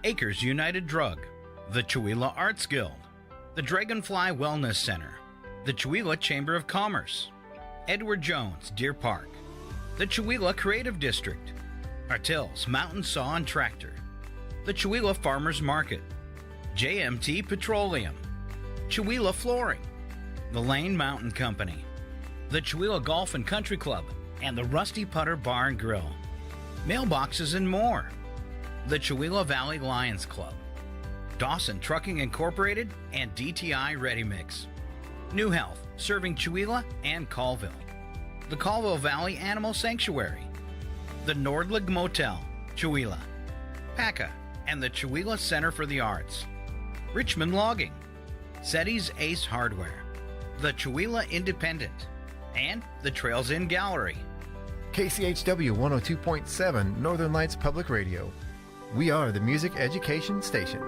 Acres United Drug, the Chewelah Arts Guild, the Dragonfly Wellness Center, the Chewelah Chamber of Commerce, Edward Jones, Deer Park, the Chewelah Creative District, Artil's Mountain Saw and Tractor, the Chewelah Farmers Market, JMT Petroleum, Chewelah Flooring, the Lane Mountain Company, the Chewelah Golf and Country Club, and the Rusty Putter Bar and Grill. Mailboxes and more. The Chewelah Valley Lions Club, Dawson Trucking Incorporated, and DTI Ready Mix. New Health, serving Chewelah and Colville. The Colville Valley Animal Sanctuary, the Nordlig Motel, Chewelah, PACA, and the Chewelah Center for the Arts. Richmond Logging, SETI's Ace Hardware, the Chewelah Independent, and the Trails Inn Gallery. KCHW 102.7 Northern Lights Public Radio. We are the music education station.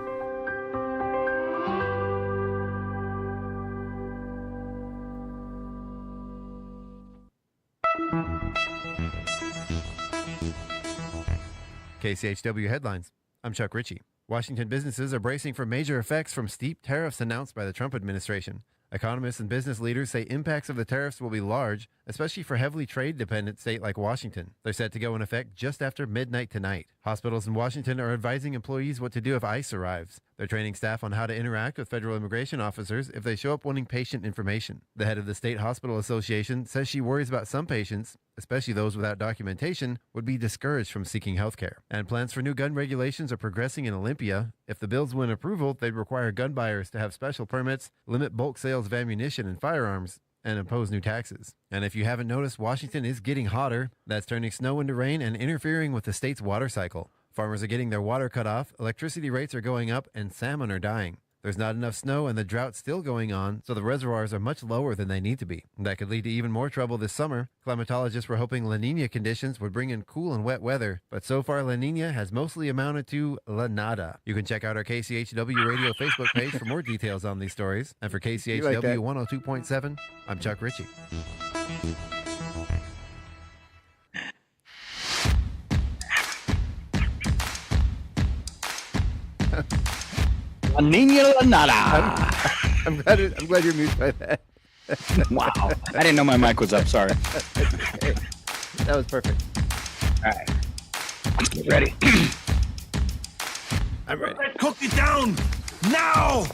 KCHW headlines. I'm Chuck Ritchie. Washington businesses are bracing for major effects from steep tariffs announced by the Trump administration. Economists and business leaders say impacts of the tariffs will be large, especially for heavily trade-dependent state like Washington. They're set to go in effect just after midnight tonight. Hospitals in Washington are advising employees what to do if ICE arrives. They're training staff on how to interact with federal immigration officers if they show up wanting patient information. The head of the State Hospital Association says she worries about some patients, especially those without documentation, would be discouraged from seeking health care. And plans for new gun regulations are progressing in Olympia. If the bills win approval, they'd require gun buyers to have special permits, limit bulk sales of ammunition and firearms, and impose new taxes. And if you haven't noticed, Washington is getting hotter. That's turning snow into rain and interfering with the state's water cycle. Farmers are getting their water cut off, electricity rates are going up, and salmon are dying. There's not enough snow and the drought's still going on, so the reservoirs are much lower than they need to be. That could lead to even more trouble this summer. Climatologists were hoping La Nina conditions would bring in cool and wet weather, but so far La Nina has mostly amounted to La Nada. You can check out our KCHW Radio Facebook page for more details on these stories. And for KCHW 102.7, I'm Chuck Ritchie. La Nina La Nada. I'm glad you're amused by that. Wow. I didn't know my mic was up. Sorry. Okay. That was perfect. All right. Let's get ready. I'm ready. Cook it down now.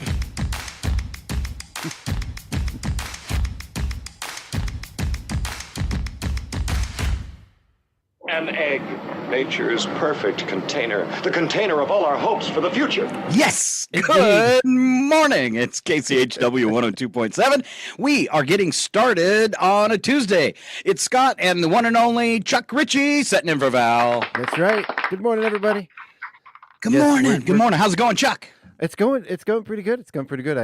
An egg, nature's perfect container, the container of all our hopes for the future. Yes. Good morning. It's KCHW 102.7. We are getting started on a Tuesday. It's Scott and the one and only Chuck Ritchie setting in for Val. That's right. Good morning, everybody. Good morning. Good morning. How's it going, Chuck? It's going pretty good. It's going pretty good.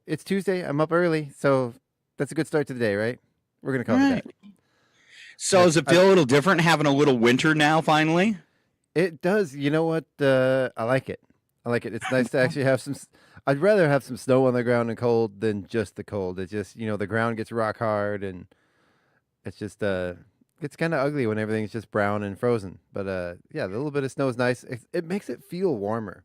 It's Tuesday. I'm up early, so that's a good start to the day, right? We're going to call it that. So does it feel a little different having a little winter now, finally? It does. You know what? I like it. It's nice to actually have some. I'd rather have some snow on the ground and cold than just the cold. It's just, the ground gets rock hard and it's just, it's kind of ugly when everything's just brown and frozen. But yeah, the little bit of snow is nice. It makes it feel warmer,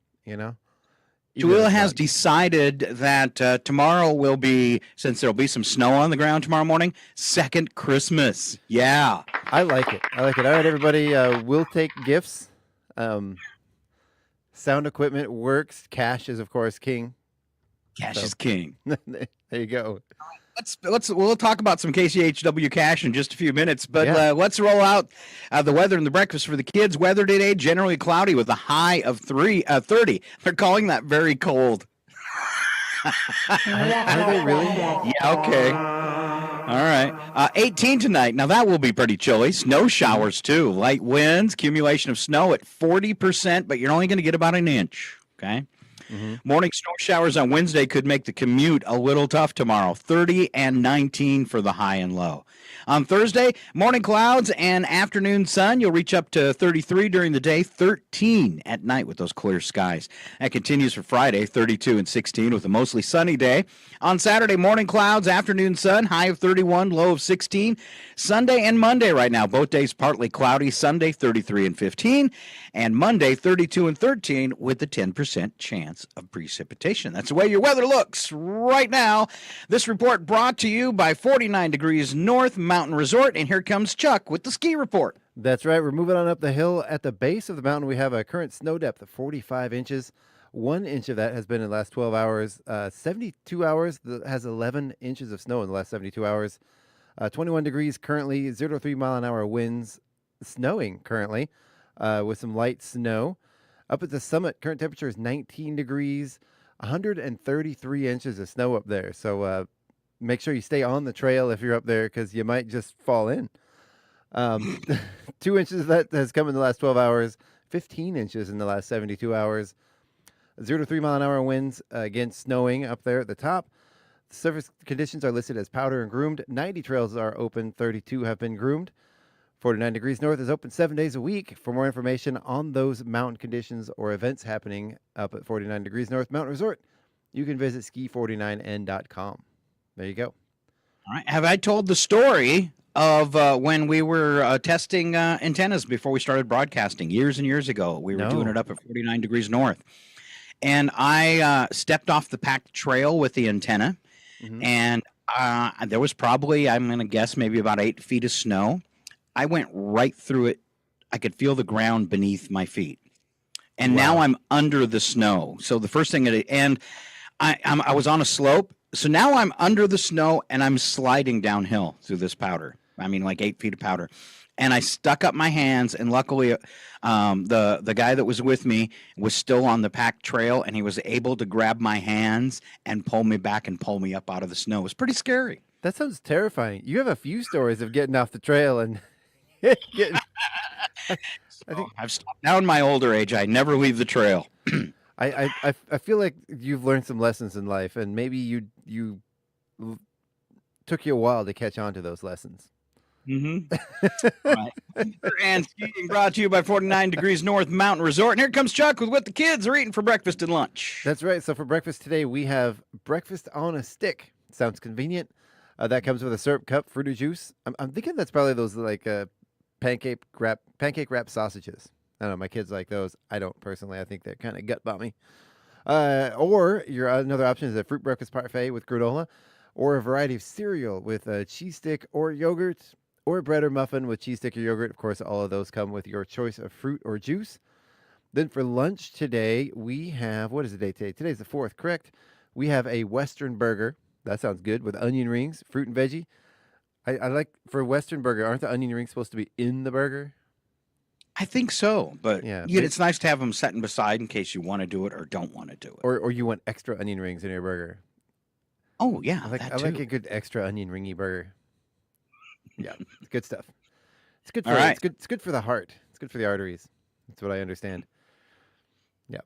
Chewelah has decided that tomorrow will be, since there'll be some snow on the ground tomorrow morning, second Christmas. Yeah. I like it. All right, everybody. We'll take gifts. Sound equipment works. Cash is, of course, king. Cash is king. There you go. We'll talk about some KCHW cash in just a few minutes, but let's roll out the weather and the breakfast for the kids. Weather today, generally cloudy with a high of 30. They're calling that very cold. Are they really? Yeah, okay. All right. 18 tonight. Now, that will be pretty chilly. Snow showers, too. Light winds, accumulation of snow at 40%, but you're only going to get about an inch, okay? Morning snow showers on Wednesday could make the commute a little tough tomorrow. 30 and 19 for the high and low. On Thursday, morning clouds and afternoon sun. You'll reach up to 33 during the day, 13 at night with those clear skies. That continues for Friday, 32 and 16 with a mostly sunny day. On Saturday, morning clouds, afternoon sun, high of 31, low of 16. Sunday and Monday right now, both days partly cloudy. Sunday, 33 and 15. And Monday, 32 and 13 with a 10% chance of precipitation. That's the way your weather looks right now. This report brought to you by 49 Degrees North Mountain Resort. And here comes Chuck with the ski report. That's right. We're moving on up the hill. At the base of the mountain, we have a current snow depth of 45 inches. 1 inch of that has been in the last 12 hours. 72 hours has 11 inches of snow in the last 72 hours. 21 degrees currently, 0 to 3 mile an hour winds, snowing currently with some light snow. Up at the summit, current temperature is 19 degrees, 133 inches of snow up there. So make sure you stay on the trail if you're up there because you might just fall in. 2 inches of that has come in the last 12 hours, 15 inches in the last 72 hours. 0 to 3 mile an hour winds, again, snowing up there at the top. Surface conditions are listed as powder and groomed. 90 trails are open, 32 have been groomed. 49 Degrees North is open 7 days a week. For more information on those mountain conditions or events happening up at 49 Degrees North Mountain Resort, you can visit ski49n.com. There you go. All right. Have I told the story of when we were testing antennas before we started broadcasting years and years ago? We were doing it up at 49 Degrees North. And I stepped off the packed trail with the antenna, and there was probably, I'm going to guess, maybe about 8 feet of snow. I went right through it. I could feel the ground beneath my feet. And now I'm under the snow. So the first thing, I was on a slope. So now I'm under the snow, and I'm sliding downhill through this powder. I mean, like 8 feet of powder. And I stuck up my hands, and luckily the guy that was with me was still on the packed trail, and he was able to grab my hands and pull me back and pull me up out of the snow. It was pretty scary. That sounds terrifying. You have a few stories of getting off the trail and getting... I think I've stopped now in my older age. I never leave the trail. I feel like you've learned some lessons in life, and maybe you took you a while to catch on to those lessons. Right. And skiing brought to you by 49 Degrees North Mountain Resort. And here comes Chuck with what the kids are eating for breakfast and lunch. That's right. So for breakfast today, we have breakfast on a stick. Sounds convenient. That comes with a syrup cup, fruit juice. I'm thinking that's probably those like pancake wrap sausages. I don't know. My kids like those. I don't personally. I think they're kind of gut bomby. Or your another option is a fruit breakfast parfait with granola, or a variety of cereal with a cheese stick or yogurt, or a bread or muffin with cheese stick or yogurt. Of course, all of those come with your choice of fruit or juice. Then for lunch today, we have, what is the date today? Today's the 4th, correct? We have a Western burger. That sounds good, with onion rings, fruit and veggie. I like, for a Western burger, aren't the onion rings supposed to be in the burger? I think so, but Yeah, it's nice to have them setting beside in case you want to do it or don't want to do it. Or you want extra onion rings in your burger. Oh, yeah, I like a good extra onion ringy burger. Yeah, it's good stuff. It's good for All right. it's good for the heart. It's good for the arteries. That's what I understand. Yeah.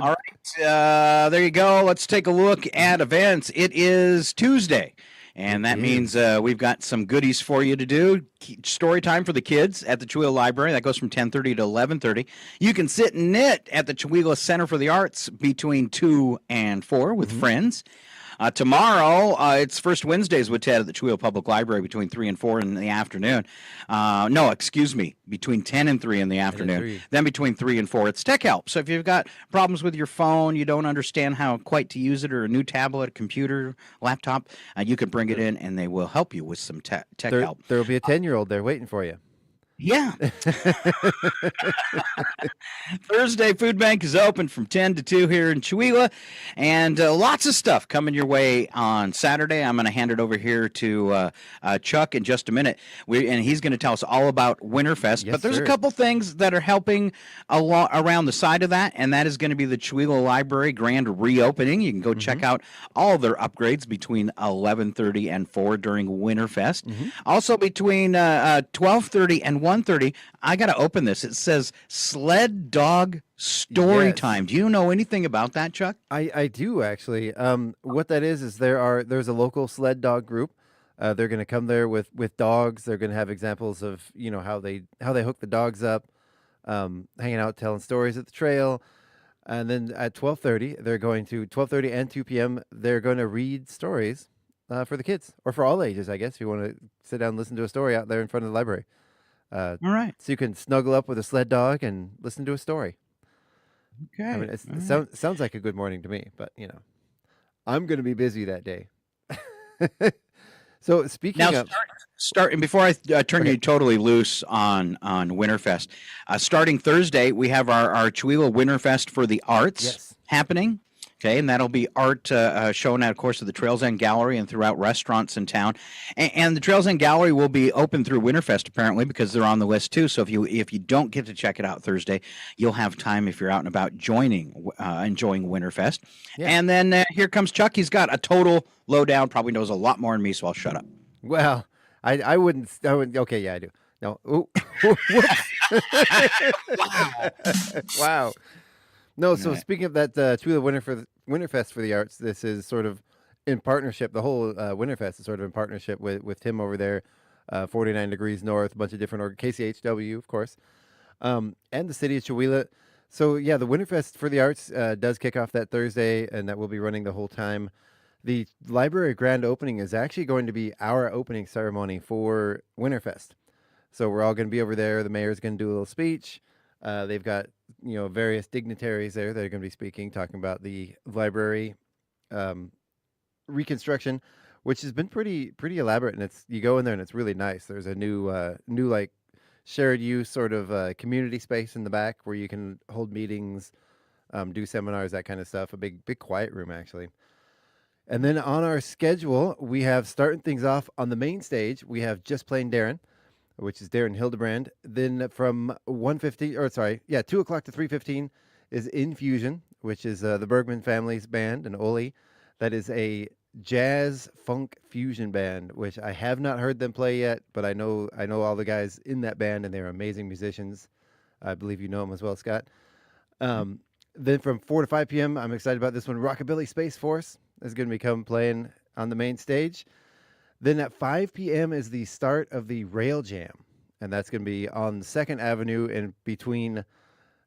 All right, there you go. Let's take a look at events. It is Tuesday, and that means we've got some goodies for you to do. Story time for the kids at the Chihuahua Library. That goes from 10:30 to 11:30. You can sit and knit at the Chihuahua Center for the Arts between 2 and 4 with friends. Tomorrow, it's First Wednesdays with Ted at the Chihuahua Public Library between 3 and 4 in the afternoon. No, excuse me, between 10 and 3 in the afternoon. Then between 3 and 4, it's Tech Help. So if you've got problems with your phone, you don't understand how quite to use it, or a new tablet, computer, laptop, you can bring it in, and they will help you with some tech help. There will be a 10-year-old there waiting for you. Yeah. Thursday, Food Bank is open from 10 to 2 here in Chihuahua, and lots of stuff coming your way on Saturday. I'm going to hand it over here to Chuck in just a minute, and he's going to tell us all about Winterfest. Yes, but there's sir. a couple things that are helping around the side of that, and that is going to be the Chihuahua Library grand reopening. You can go check out all their upgrades between 11:30 and 4 during Winterfest. Also between 12:30 and 1:30. I got to open this. It says sled dog story Yes. time. Do you know anything about that, Chuck? I do actually. What that is there's a local sled dog group. They're going to come there with dogs. They're going to have examples of how they hook the dogs up, hanging out, telling stories at the trail, and then at 12:30 they're going to 12:30 and 2 p.m. they're going to read stories for the kids or for all ages, I guess. If you want to sit down and listen to a story out there in front of the library, All right. so you can snuggle up with a sled dog and listen to a story. Okay. I mean, sounds like a good morning to me, but I'm going to be busy that day. So speaking Now, of, starting before I turn Okay. you totally loose on Winterfest, starting Thursday, we have our Chihuahua Winterfest for the Arts Yes. happening. Okay, and that'll be art shown at, of course, at the Trails End Gallery and throughout restaurants in town. And the Trails End Gallery will be open through Winterfest apparently because they're on the list too. So if you don't get to check it out Thursday, you'll have time if you're out and about enjoying Winterfest. Yeah. And then here comes Chuck. He's got a total lowdown. Probably knows a lot more than me, so I'll shut up. well, I wouldn't. Okay, yeah, I do. No. Ooh. Wow. No. So Right. speaking of that, Chihuahua Winterfest for the Arts, this is sort of in partnership. The whole Winterfest is sort of in partnership with Tim over there, 49 Degrees North, a bunch of different KCHW, of course, and the city of Chihuahua. So yeah, the Winterfest for the Arts does kick off that Thursday, and that will be running the whole time. The library grand opening is actually going to be our opening ceremony for Winterfest. So we're all going to be over there. The mayor's going to do a little speech. They've got various dignitaries there that are going to be speaking, talking about the library reconstruction, which has been pretty elaborate. And you go in there and it's really nice. There's a new like shared use sort of community space in the back where you can hold meetings, do seminars, that kind of stuff. A big quiet room actually. And then on our schedule, we have starting things off on the main stage. We have Just Plain Darren, which is Darren Hildebrand. Then from 2 o'clock to 3:15 is Infusion, which is the Bergman family's band, and Oli. That is a jazz funk fusion band, which I have not heard them play yet, but I know all the guys in that band, and they're amazing musicians. I believe you know them as well, Scott. Then from 4 to 5 p.m., I'm excited about this one. Rockabilly Space Force is going to be playing on the main stage. Then at 5 p.m. is the start of the Rail Jam, and that's going to be on 2nd Avenue in between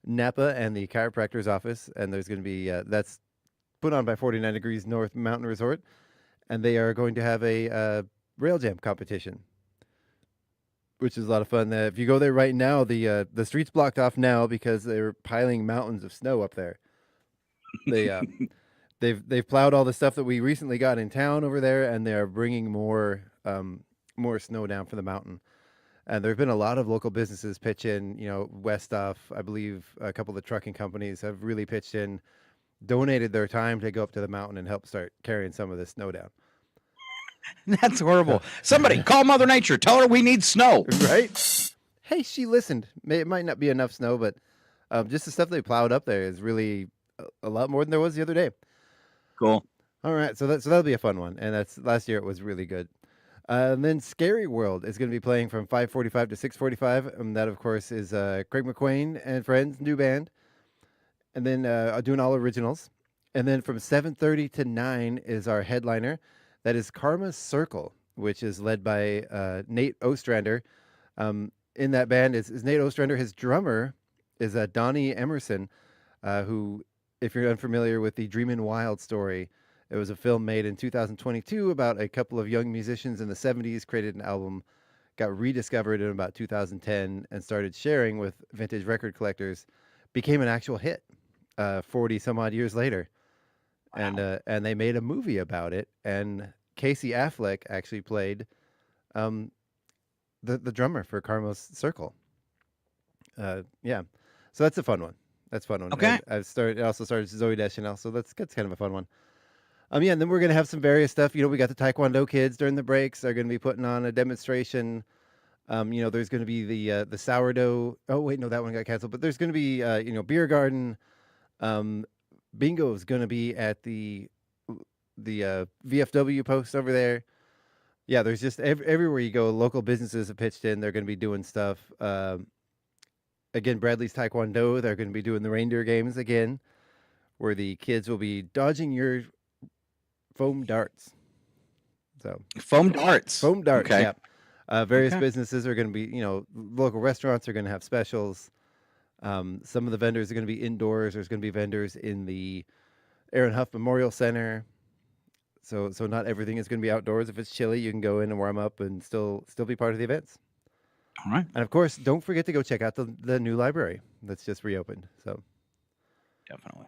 Napa and the chiropractor's office. And there's going to be, that's put on by 49 Degrees North Mountain Resort, and they are going to have a Rail Jam competition, which is a lot of fun. If you go there right now, the street's blocked off now because they're piling mountains of snow up there. They they've plowed all the stuff that we recently got in town over there, and they are bringing more snow down for the mountain. And there have been a lot of local businesses pitch in. Westoff, I believe, a couple of the trucking companies have really pitched in, donated their time to go up to the mountain and help start carrying some of the snow down. That's horrible. Somebody call Mother Nature. Tell her we need snow. Right? Hey, she listened. It might not be enough snow, but just the stuff they plowed up there is really a lot more than there was the other day. Cool. All right, so that'll be a fun one, and that's last year it was really good. And then Scary World is going to be playing from 5:45 to 6:45, and that of course is Craig McQueen and Friends new band, and then doing all originals. And then from 7:30 to 9 is our headliner, that is Karma's Circle, which is led by Nate Ostrander. In that band is Nate Ostrander. His drummer is Donnie Emerson, who, if you're unfamiliar with the Dreamin' Wild story, it was a film made in 2022 about a couple of young musicians in the 70s, created an album, got rediscovered in about 2010, and started sharing with vintage record collectors, became an actual hit 40 some odd years later. Wow. And they made a movie about it, and Casey Affleck actually played the drummer for Karma's Circle. Yeah, so that's a fun one. That's a fun one. Okay. I also started Zoe Deschanel, so that's kind of a fun one. Yeah, and then we're gonna have some various stuff. We got the Taekwondo kids during the breaks. They're gonna be putting on a demonstration. There's gonna be the sourdough. Oh wait, no, that one got canceled. But there's gonna be beer garden. Bingo is gonna be at the VFW post over there. Yeah, there's just everywhere you go, local businesses have pitched in. They're going to be doing stuff. Again, Bradley's Taekwondo, they're going to be doing the reindeer games again, where the kids will be dodging your foam darts. So Foam darts. Okay. Yeah. Various businesses are going to be, local restaurants are going to have specials. Some of the vendors are going to be indoors. There's going to be vendors in the Aaron Huff Memorial Center. So not everything is going to be outdoors. If it's chilly, you can go in and warm up and still be part of the events. All right. And of course, don't forget to go check out the new library that's just reopened. So Definitely.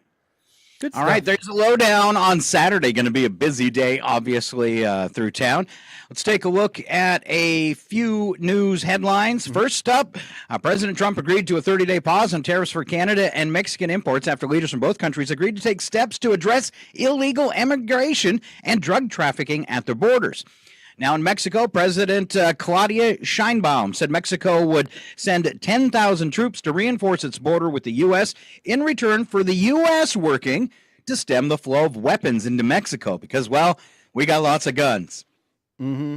good All stuff. right, there's a lowdown on Saturday. Going to be a busy day, obviously, through town. Let's take a look at a few news headlines. First up, President Trump agreed to a 30-day pause on tariffs for Canada and Mexican imports after leaders from both countries agreed to take steps to address illegal immigration and drug trafficking at their borders. Now in Mexico, President Claudia Sheinbaum said Mexico would send 10,000 troops to reinforce its border with the U.S. in return for the U.S. working to stem the flow of weapons into Mexico because, well, we got lots of guns. Mm-hmm.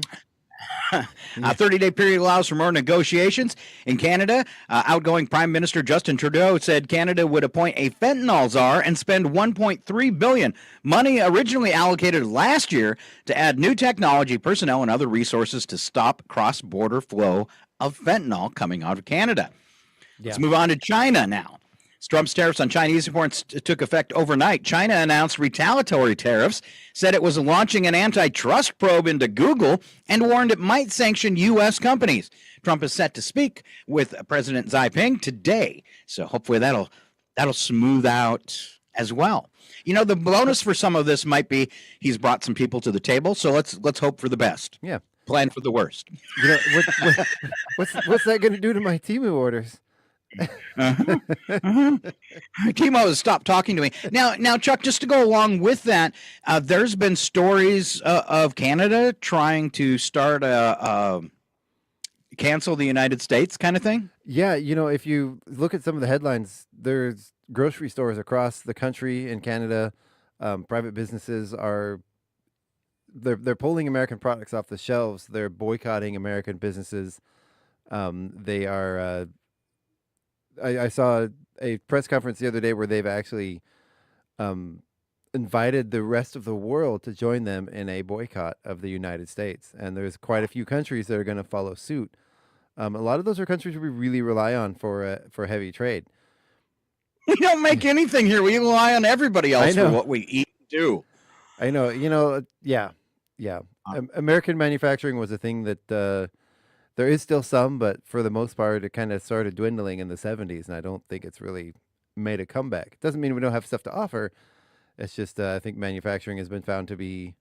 A 30-day period allows for more negotiations. In Canada, outgoing Prime Minister Justin Trudeau said Canada would appoint a fentanyl czar and spend $1.3 billion, money originally allocated last year to add new technology, personnel, and other resources to stop cross-border flow of fentanyl coming out of Canada. Let's move on to China now. As Trump's tariffs on Chinese imports took effect overnight, China announced retaliatory tariffs, said it was launching an antitrust probe into Google, and warned it might sanction U.S. companies. Trump is set to speak with President Xi Jinping today, so hopefully that'll smooth out as well. The bonus for some of this might be he's brought some people to the table, so let's hope for the best. Yeah. Plan for the worst. What's that going to do to my Temu orders? Timo has stopped talking to me now. Chuck, just to go along with that, there's been stories of Canada trying to start a cancel the United States kind of thing. Yeah, if you look at some of the headlines, there's grocery stores across the country in Canada. Private businesses are they're pulling American products off the shelves. They're boycotting American businesses. They are. I saw a press conference the other day where they've actually invited the rest of the world to join them in a boycott of the United States. And there's quite a few countries that are going to follow suit. A lot of those are countries we really rely on for heavy trade. We don't make anything here. We rely on everybody else for what we eat and do. I know. Yeah. American manufacturing was a thing that... there is still some, but for the most part, it kind of started dwindling in the 70s, and I don't think it's really made a comeback. Doesn't mean we don't have stuff to offer. It's just I think manufacturing has been found to be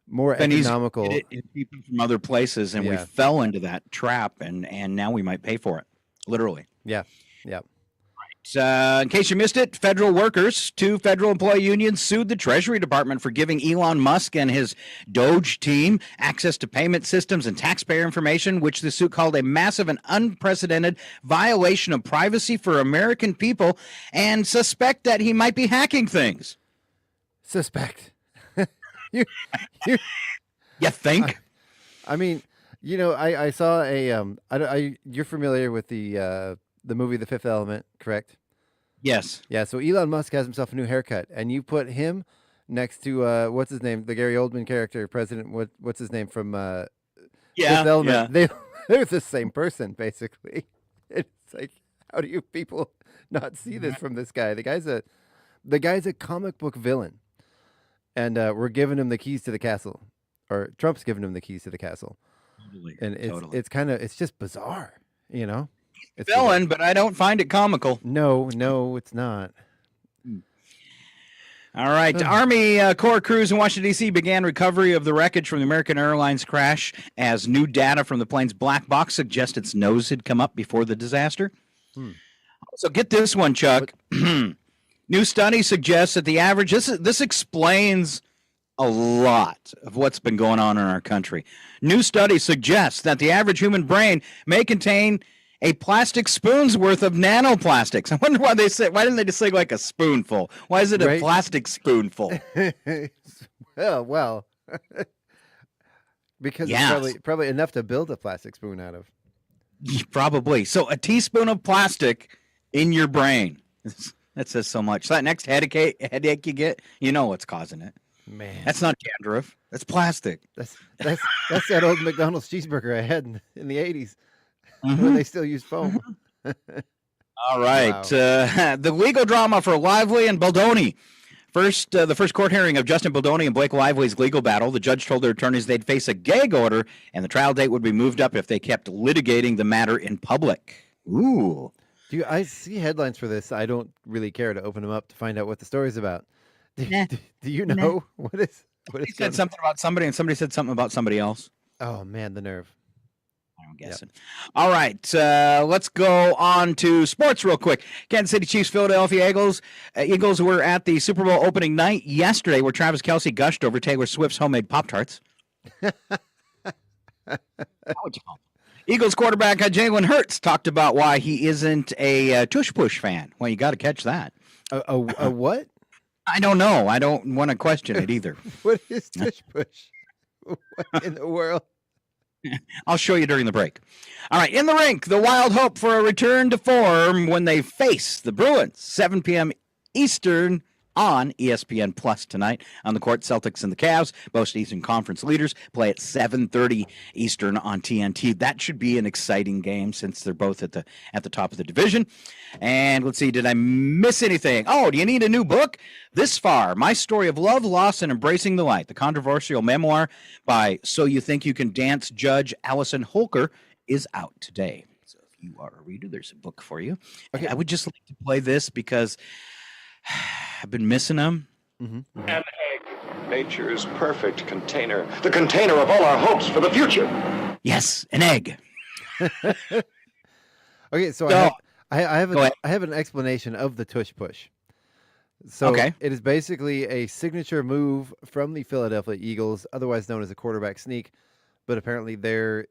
more economical. People from other places, and we fell into that trap, and now we might pay for it, literally. Yeah. In case you missed it, federal workers, 2 federal employee unions sued the Treasury Department for giving Elon Musk and his Doge team access to payment systems and taxpayer information, which the suit called a massive and unprecedented violation of privacy for American people, and suspect that he might be hacking things. Suspect. you think? I mean, I saw a you're familiar with the movie The Fifth Element, correct? Yes. Yeah, so Elon Musk has himself a new haircut, and you put him next to, what's his name? The Gary Oldman character, President, what's his name from Fifth Element? Yeah. They're the same person, basically. It's like, how do you people not see this from this guy? The guy's a comic book villain, and we're giving him the keys to the castle, or Trump's giving him the keys to the castle. Totally. And it's just bizarre, It's villain, but I don't find it comical. No, it's not. All right. Army Corps crews in Washington, D.C. began recovery of the wreckage from the American Airlines crash as new data from the plane's black box suggests its nose had come up before the disaster. So get this one, Chuck. New study suggests that the average, this explains a lot of what's been going on in our country. New study suggests that the average human brain may contain a plastic spoon's worth of nanoplastics. I wonder why didn't they just say like a spoonful? Why is it a plastic spoonful? Well, Because Yes. it's probably enough to build a plastic spoon out of. Probably. So a teaspoon of plastic in your brain. That says so much. So that next headache you get, you know what's causing it. Man, That's not dandruff. That's plastic. that's that old McDonald's cheeseburger I had in the 80s Mm-hmm. when they still used foam. All right. Wow. The legal drama for Lively and Baldoni. The first court hearing of Justin Baldoni and Blake Lively's legal battle. The judge told their attorneys they'd face a gag order, and the trial date would be moved up if they kept litigating the matter in public. Ooh. I see headlines for this. I don't really care to open them up to find out what the story's about. Do you know what is? He said something about somebody, and somebody said something about somebody else. Oh man, the nerve. I'm guessing. Yep. All right, let's go on to sports real quick. Kansas City Chiefs, Philadelphia Eagles. Eagles were at the Super Bowl opening night yesterday, where Travis Kelce gushed over Taylor Swift's homemade Pop-Tarts. How would you call them? Eagles quarterback Jalen Hurts talked about why he isn't a tush push fan. Well, you got to catch that. A what? I don't know. I don't want to question it either. What is tush push? What in the world? I'll show you during the break. All right, in the rink, the Wild hope for a return to form when they face the Bruins, 7 p.m. Eastern on ESPN Plus tonight. On the court, Celtics and the Cavs, both Eastern Conference leaders, play at 7:30 Eastern on TNT. That should be an exciting game since they're both at the top of the division. And let's see, did I miss anything? Oh, do you need a new book? This Far, My Story of Love, Loss, and Embracing the Light, the controversial memoir by So You Think You Can Dance judge Allison Holker, is out today. So if you are a reader, there's a book for you. Okay. I would just like to play this because I've been missing them. Mm-hmm. An egg, nature's perfect container, the container of all our hopes for the future. Yes, an egg. Okay, so I have an explanation of the tush push. So It is basically a signature move from the Philadelphia Eagles, otherwise known as a quarterback sneak. But apparently,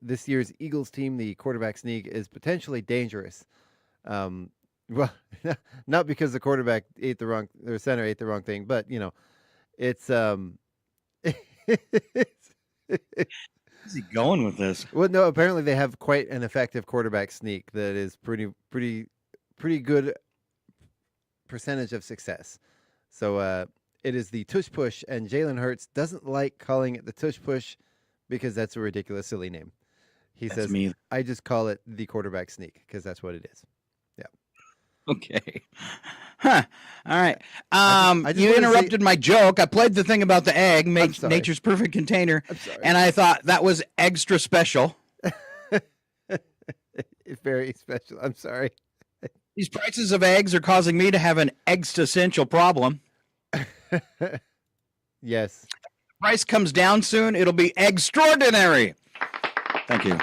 this year's Eagles team, the quarterback sneak, is potentially dangerous. Well, not because the quarterback center ate the wrong thing, but it's Where's he going with this? Well, no, apparently they have quite an effective quarterback sneak that is pretty good percentage of success. So it is the tush push, and Jalen Hurts doesn't like calling it the tush push because that's a ridiculous, silly name. He says, I just call it the quarterback sneak because that's what it is. Okay. Huh. All right. You interrupted my joke. I played the thing about the egg, nature's perfect container, and I thought that was extra special. It's very special. I'm sorry. These prices of eggs are causing me to have an existential problem. Yes. If the price comes down soon, it'll be extraordinary. Thank you.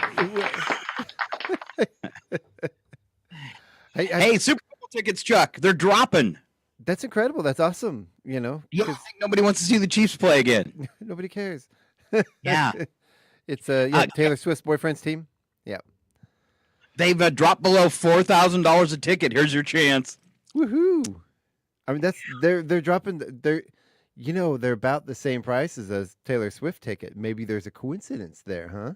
Hey, Super Bowl tickets, Chuck. They're dropping. That's incredible. That's awesome. You think nobody wants to see the Chiefs play again. Nobody cares. Yeah. It's Taylor Swift's boyfriend's team. Yeah. They've dropped below $4,000 a ticket. Here's your chance. Woohoo! I mean, they're dropping. They're about the same prices as Taylor Swift ticket. Maybe there's a coincidence there, huh?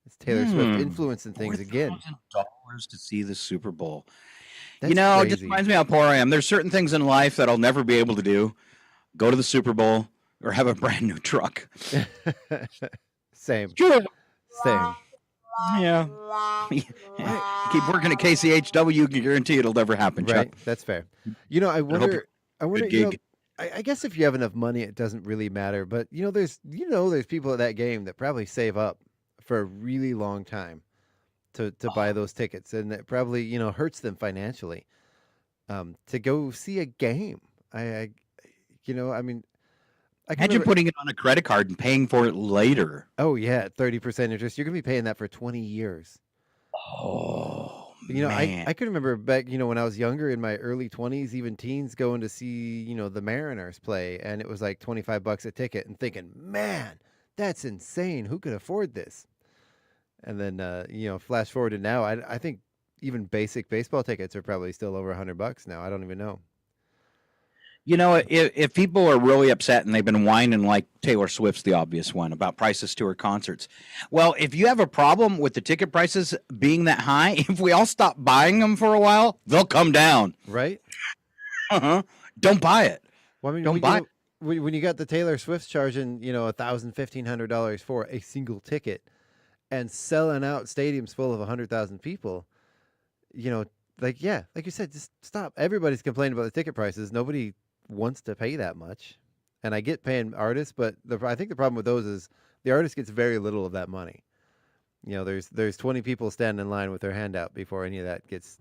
It's Taylor Swift influencing things again. $4,000 to see the Super Bowl. That's it crazy. just reminds me how poor I am. There's certain things in life that I'll never be able to do. Go to the Super Bowl or have a brand new truck. Same. Sure. Same. Yeah. Keep working at KCHW. You can guarantee it'll never happen, Right. Chuck. That's fair. I wonder. I guess if you have enough money, it doesn't really matter. But there's people at that game that probably save up for a really long time to buy those tickets, and it probably hurts them financially to go see a game. Imagine putting it on a credit card and paying for it later. Oh yeah, 30% interest. You're gonna be paying that for 20 years. Oh, man. I can remember back, when I was younger, in my early 20s, even teens, going to see, the Mariners play, and it was like $25 a ticket, and thinking, man, that's insane. Who could afford this? And then, flash forward to now, I think even basic baseball tickets are probably still over $100 now. I don't even know. If people are really upset and they've been whining like Taylor Swift's the obvious one about prices to her concerts, well, if you have a problem with the ticket prices being that high, if we all stop buying them for a while, they'll come down. Right? Don't buy it. Well, I mean, Don't buy it. when you got the Taylor Swift charging, $1,000, $1,500 for a single ticket and selling out stadiums full of 100,000 people, like you said, just stop. Everybody's complaining about the ticket prices. Nobody wants to pay that much. And I get paying artists, but I think the problem with those is the artist gets very little of that money. There's 20 people standing in line with their hand out before any of that gets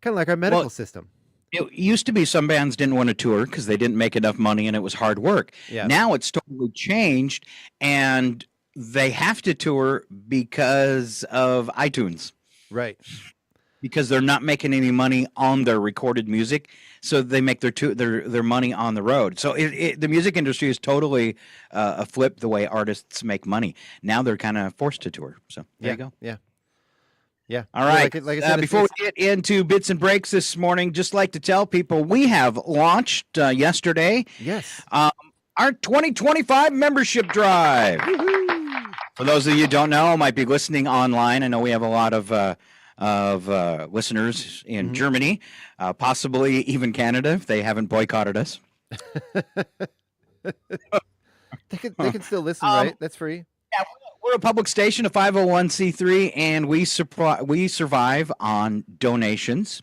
kind of like our medical system. It used to be some bands didn't want to tour because they didn't make enough money and it was hard work. Yeah. Now it's totally changed, and they have to tour because of iTunes. Right. Because they're not making any money on their recorded music, so they make their money on the road. So the music industry is totally flipped the way artists make money. Now they're kind of forced to tour. So there you go. Yeah. All right. Like I said, before we get into bits and breaks this morning, just like to tell people we have launched yesterday. Yes. Our 2025 membership drive. Woo-hoo. For those of you who don't know, might be listening online. I know we have a lot of listeners in Germany, possibly even Canada, if they haven't boycotted us. They can still listen, right? That's free. Yeah, we're a public station, a 501c3, and we survive on donations.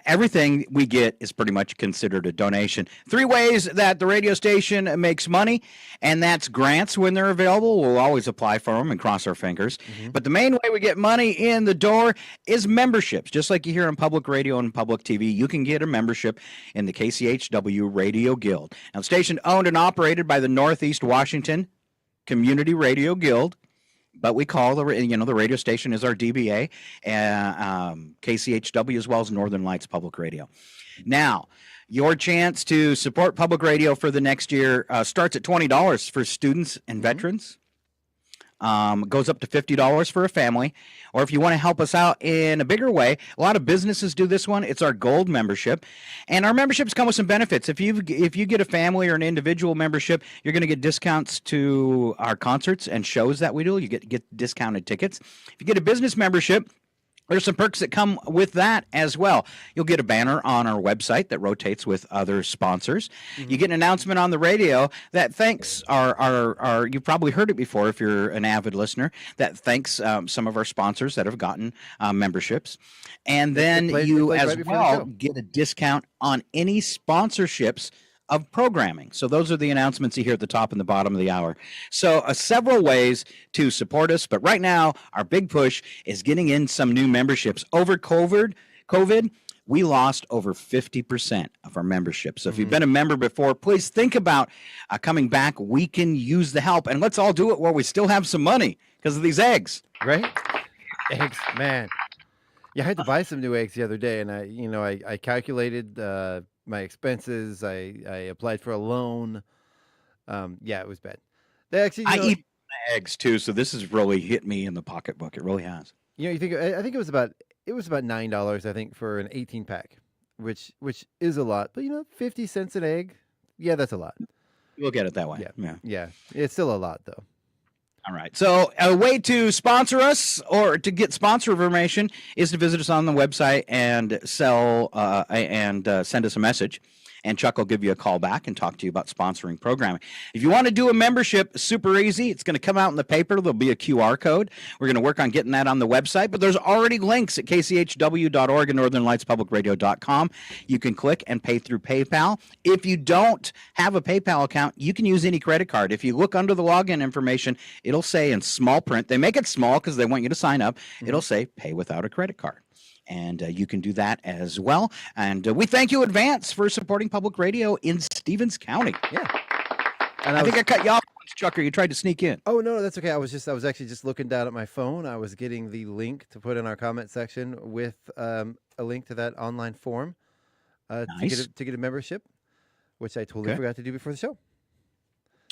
Everything we get is pretty much considered a donation. 3 ways that the radio station makes money, and that's grants when they're available. We'll always apply for them and cross our fingers. But the main way we get money in the door is memberships. Just like you hear on public radio and public TV, you can get a membership in the KCHW Radio Guild. Now, the station owned and operated by the Northeast Washington Community Radio Guild. But we call the radio station is our DBA, KCHW, as well as Northern Lights Public Radio. Now, your chance to support public radio for the next year starts at $20 for students and veterans. Goes up to $50 for a family. Or if you want to help us out in a bigger way, a lot of businesses do this one. It's our gold membership. And our memberships come with some benefits. If you get a family or an individual membership, you're going to get discounts to our concerts and shows that we do. You get discounted tickets. If you get a business membership, there's some perks that come with that as well. You'll get a banner on our website that rotates with other sponsors. You get an announcement on the radio that thanks our you've probably heard it before if you're an avid listener, that thanks some of our sponsors that have gotten memberships. And then you as well get a discount on any sponsorships of programming. So those are the announcements you hear at the top and the bottom of the hour. So several ways to support us. But right now, our big push is getting in some new memberships. Over COVID, we lost over 50% of our membership. So if you've been a member before, please think about coming back. We can use the help. And let's all do it while we still have some money because of these eggs. Right? Eggs, man. Yeah, I had to buy some new eggs the other day, and I calculated my expenses. I applied for a loan. It was bad. They actually, I eat eggs too, so this has really hit me in the pocketbook. It really has. I think it was about $9, I think, for an 18-pack, which is a lot. But 50 cents an egg, yeah, that's a lot. Look at it that way. Yeah, it's still a lot though. All right. So a way to sponsor us or to get sponsor information is to visit us on the website and send us a message. And Chuck will give you a call back and talk to you about sponsoring programming. If you want to do a membership, super easy. It's going to come out in the paper. There'll be a QR code. We're going to work on getting that on the website. But there's already links at kchw.org and northernlightspublicradio.com. You can click and pay through PayPal. If you don't have a PayPal account, you can use any credit card. If you look under the login information, it'll say in small print. They make it small because they want you to sign up. It'll say pay without a credit card. And you can do that as well. And we thank you in advance for supporting public radio in Stevens County. Yeah. And I think I cut you off once, Chucker. You tried to sneak in. Oh, no, that's okay. I was actually just looking down at my phone. I was getting the link to put in our comment section with a link to that online form Nice. to get a membership, which I totally forgot to do before the show.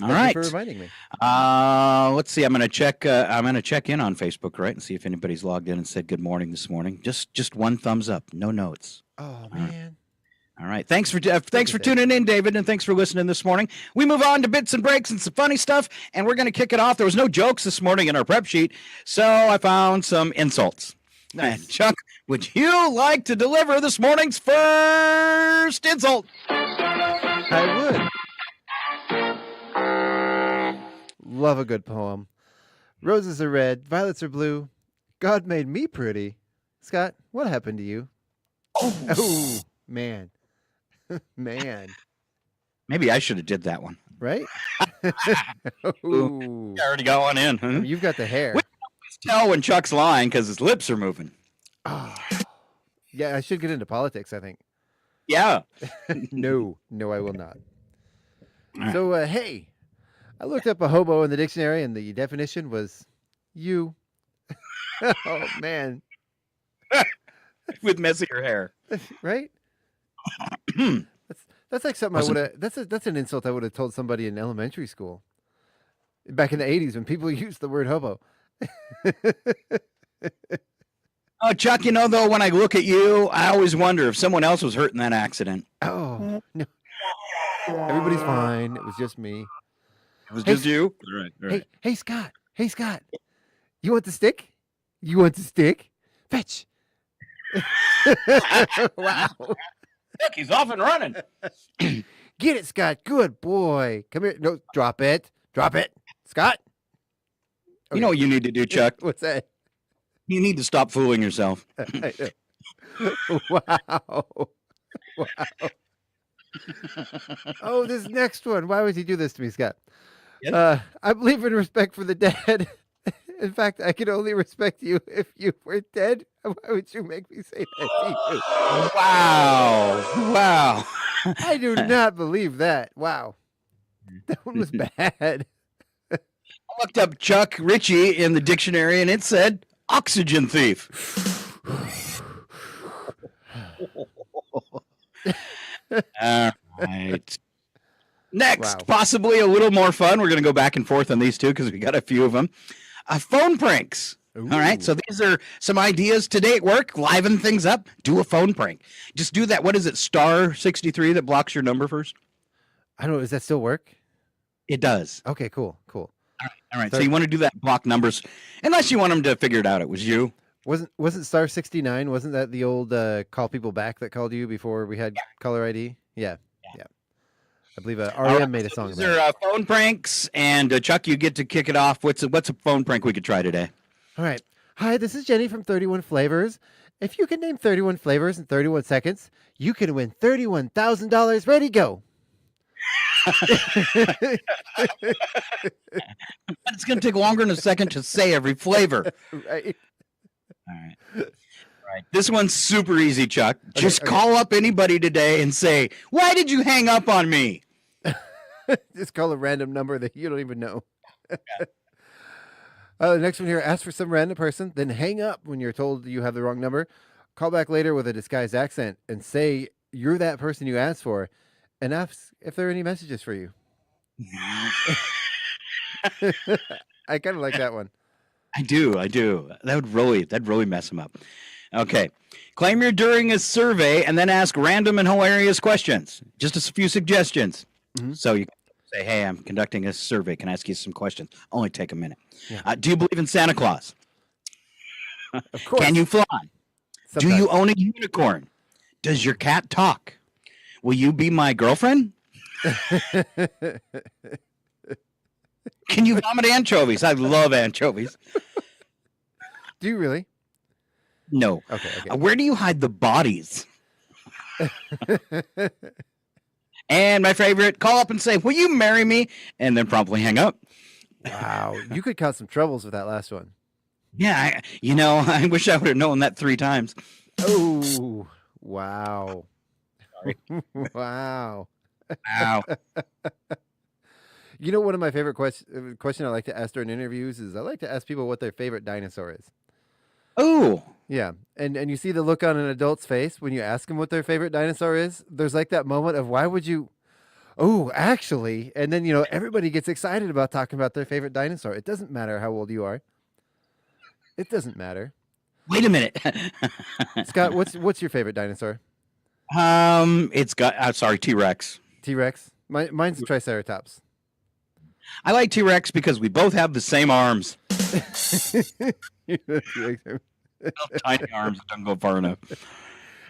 All Thank right. you for reminding me. Let's see. I'm going to check. I'm going to check in on Facebook, right, and see if anybody's logged in and said good morning this morning. Just one thumbs up, no notes. Oh man. All right. Thanks for tuning in, David, and thanks for listening this morning. We move on to bits and breaks and some funny stuff, and we're going to kick it off. There was no jokes this morning in our prep sheet, so I found some insults. Nice. And Chuck, would you like to deliver this morning's first insult? I would. Love a good poem. Roses are red, violets are blue. God made me pretty. Scott, what happened to you? Oh man. Man. Maybe I should have did that one. Right? Ooh. Already got one in. Huh? I mean, you've got the hair. We can always tell when Chuck's lying because his lips are moving. Oh. Yeah, I should get into politics, I think. Yeah. No, I will not. So, hey, I looked up a hobo in the dictionary, and the definition was you. Oh, man. With messier hair. Right? That's like something I would have. That's an insult I would have told somebody in elementary school back in the 80s when people used the word hobo. Oh, Chuck, though, when I look at you, I always wonder if someone else was hurt in that accident. Oh, no. Everybody's fine. It was just me. It was just you? All right. Hey, Scott. Hey, Scott. You want the stick? You want the stick? Fetch. Wow. Look, he's off and running. Get it, Scott. Good boy. Come here. No, drop it. Drop it. Scott. Okay. You know what you need to do, Chuck? What's that? You need to stop fooling yourself. Wow. Oh, this next one. Why would he do this to me, Scott? Yes. I believe in respect for the dead. In fact, I could only respect you if you were dead. Why would you make me say that to you? Wow. I do not believe that. Wow. That one was bad. I looked up Chuck Ritchie in the dictionary, and it said oxygen thief. All right. Next, wow. Possibly a little more fun. We're going to go back and forth on these two because we got a few of them. Phone pranks. Ooh. All right. So these are some ideas today at work. Liven things up. Do a phone prank. Just do that. What is it? Star 63 that blocks your number first? I don't know. Does that still work? It does. Okay, cool. All right. So you want to do that, block numbers, unless you want them to figure it out. It was you. Wasn't Star 69? Wasn't that the old call people back that called you before we had caller ID? Yeah. I believe REM made a song about it. These are phone pranks, and Chuck, you get to kick it off. What's a phone prank we could try today? All right. Hi, this is Jenny from 31 Flavors. If you can name 31 flavors in 31 seconds, you can win $31,000. Ready, go. It's going to take longer than a second to say every flavor. Right. All right. This one's super easy, Chuck. Just call up anybody today and say, "Why did you hang up on me?" Just call a random number that you don't even know. The next one here, ask for some random person, then hang up when you're told you have the wrong number. Call back later with a disguised accent and say you're that person you asked for and ask if there are any messages for you. I kind of like that one. I do. That'd really mess them up. Okay. Claim you're during a survey and then ask random and hilarious questions. Just a few suggestions. Mm-hmm. So you say, "Hey, I'm conducting a survey. Can I ask you some questions? Only take a minute." Yeah. Do you believe in Santa Claus? Of course. Can you fly? Sometimes. Do you own a unicorn? Does your cat talk? Will you be my girlfriend? Can you vomit anchovies? I love anchovies. Do you really? No. Okay. Where do you hide the bodies? And my favorite, call up and say, "Will you marry me?" And then promptly hang up. Wow. You could cause some troubles with that last one. Yeah. I wish I would have known that 3 times. Oh, wow. Sorry. Wow. Ow. One of my favorite question I like to ask during interviews is I like to ask people what their favorite dinosaur is. Oh. Yeah. And you see the look on an adult's face when you ask them what their favorite dinosaur is. There's like that moment of why would you? Oh, actually. And then, everybody gets excited about talking about their favorite dinosaur. It doesn't matter how old you are. It doesn't matter. Wait a minute. Scott, what's your favorite dinosaur? It's got. Sorry, T-Rex. T-Rex. Mine's Triceratops. I like T-Rex because we both have the same arms. Tiny arms that don't go far enough.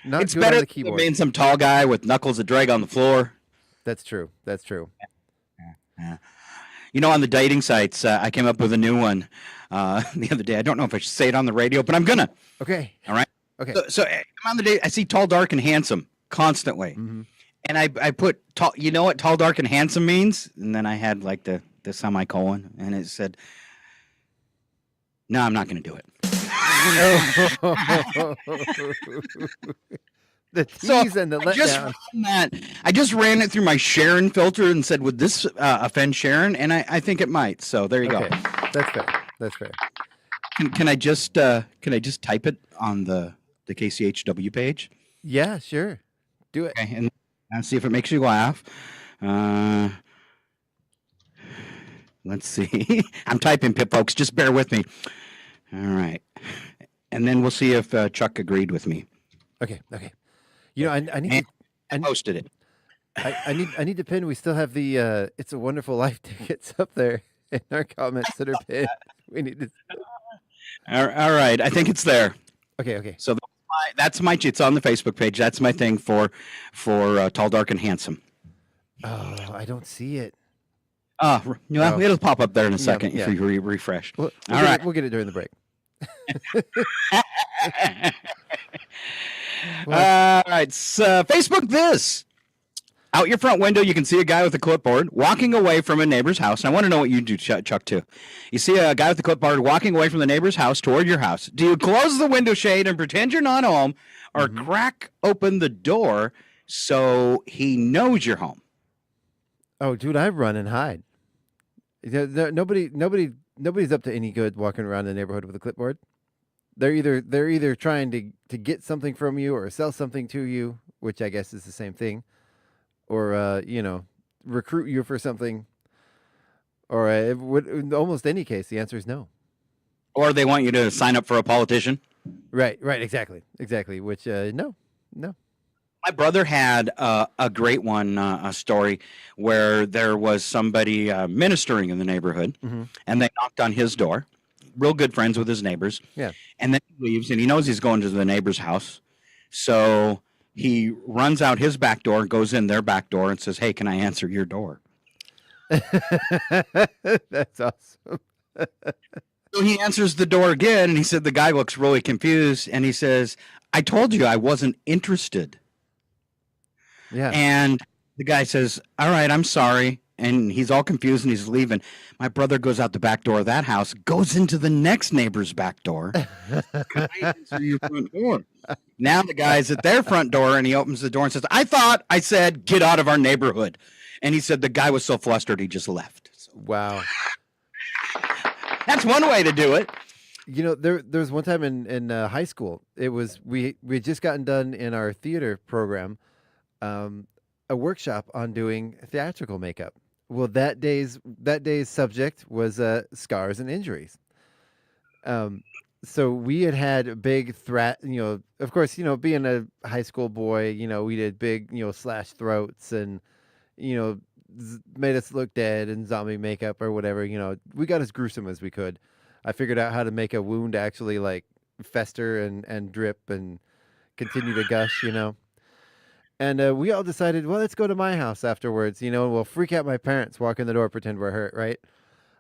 Not It's good better on the than keyboard. being some tall guy with knuckles that drag on the floor. That's true. That's true. Yeah. You know, on the dating sites, I came up with a new one the other day. I don't know if I should say it on the radio, but I'm gonna. Okay. All right. Okay. So I'm on the date. I see tall, dark, and handsome constantly, Mm-hmm. and I put tall. You know what tall, dark, and handsome means? And then I had like the semicolon, and it said, "No, I'm not going to do it." The tease and the letdown. I just ran it through my Sharon filter and said, "Would this offend Sharon?" And I think it might. So there you go. That's fair. That's fair. Can I just type it on the KCHW page? Yeah, sure. Do it. Okay, and see if it makes you laugh. Let's see. I'm typing, folks. Just bear with me. All right, and then we'll see if Chuck agreed with me. Okay. You know, I need. I posted it. I need to pin. We still have the "It's a Wonderful Life" tickets up there in our comments that are pinned. We need to. All right, I think it's there. Okay. So that's my. It's on the Facebook page. That's my thing for tall, dark, and handsome. Oh, I don't see it. It'll pop up there in a second yeah. if you refresh. All right, right, we'll get it during the break. All right, so Facebook this. Out your front window, you can see a guy with a clipboard walking away from a neighbor's house. And I want to know what you do, Chuck, too. You see a guy with a clipboard walking away from the neighbor's house toward your house. Do you close the window shade and pretend you're not home, or crack open the door so he knows you're home? Oh, dude, I run and hide. Nobody's up to any good walking around the neighborhood with a clipboard. They're either trying to get something from you or sell something to you, which I guess is the same thing, or recruit you for something, or in almost any case, the answer is no. Or they want you to sign up for a politician. Right, exactly. Which no. My brother had a great one, a story where there was somebody ministering in the neighborhood, and they knocked on his door. Real good friends with his neighbors. Yeah. And then he leaves, and he knows he's going to the neighbor's house. So he runs out his back door, goes in their back door, and says, "Hey, can I answer your door?" That's awesome. So he answers the door again, and he said the guy looks really confused, and he says, "I told you I wasn't interested." Yeah. And the guy says, "All right, I'm sorry." And he's all confused and he's leaving. My brother goes out the back door of that house, goes into the next neighbor's back door. Can I answer your front door? Now the guy's at their front door and he opens the door and says, "I thought I said, get out of our neighborhood." And he said the guy was so flustered he just left. So, wow. that's one way to do it. You know, there was one time in high school. It was we had just gotten done in our theater program, a workshop on doing theatrical makeup. Well, that day's subject was scars and injuries. So we had a big threat. Of course, being a high school boy, we did big, slash throats and, made us look dead and zombie makeup or whatever. We got as gruesome as we could. I figured out how to make a wound actually like fester and drip and continue to gush. And we all decided, well, let's go to my house afterwards, and we'll freak out my parents, walk in the door, pretend we're hurt, right?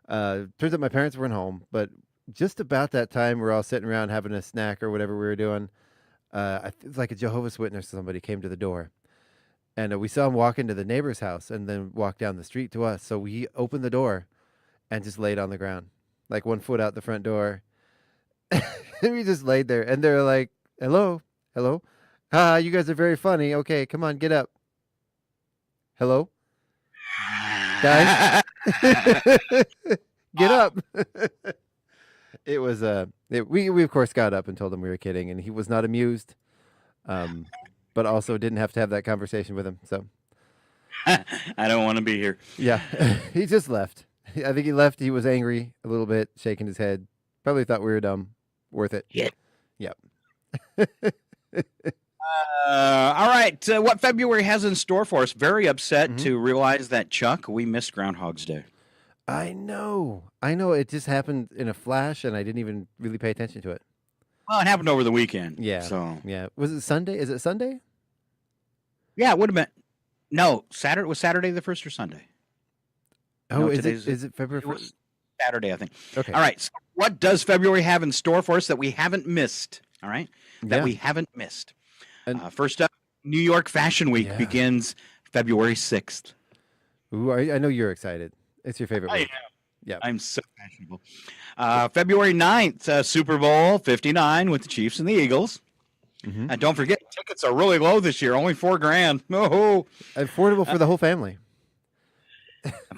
Turns out my parents weren't home, but just about that time, we're all sitting around having a snack or whatever we were doing. It's like a Jehovah's Witness, somebody came to the door. And we saw him walk into the neighbor's house and then walk down the street to us. So we opened the door and just laid on the ground, like 1 foot out the front door. And we just laid there. And they're like, hello. You guys are very funny. Okay, come on, get up. Hello? Guys? Get up. It was, we of course got up and told him we were kidding, and he was not amused, but also didn't have to have that conversation with him, so. I don't want to be here. Yeah, he just left. I think he left. He was angry a little bit, shaking his head. Probably thought we were dumb. Worth it. Yeah. Yep. All right. What February has in store for us? Very upset to realize that, Chuck, we missed Groundhog's Day. I know. It just happened in a flash, and I didn't even really pay attention to it. Well, it happened over the weekend. Yeah. So Yeah. Was it Sunday? Is it Sunday? yeah, it would have been. No, Saturday was Saturday the 1st or Sunday. Oh, No, is it February It 1st? was Saturday, I think. Okay. All right. So what does February have in store for us that we haven't missed? All right. That Yeah. we haven't missed. And- First up, New York Fashion Week Yeah. begins February 6th. Ooh, I know you're excited. It's your favorite week. Yeah. I'm so fashionable. February 9th, Super Bowl 59 with the Chiefs and the Eagles. Mhm. And don't forget, tickets are really low this year, only $4,000. Oh, Affordable for the whole family.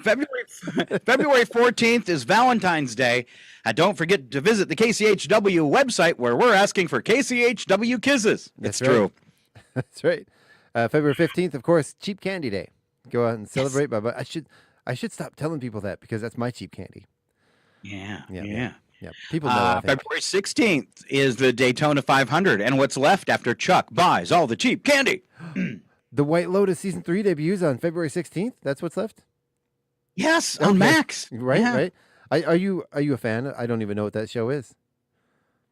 February 14th is Valentine's Day. Don't forget to visit the KCHW website where we're asking for KCHW kisses. That's It's right. true. That's right. February 15th, of course, Cheap Candy Day. Go out and celebrate. But I should stop telling people that because that's my cheap candy. Yeah. Yeah. People know that. I think. February 16th is the Daytona 500 and what's left after Chuck buys all the cheap candy. The White Lotus Season 3 debuts on February 16th. That's what's left? Yes, on Okay. Max. Right, Yeah. right. Are you a fan? I don't even know what that show is.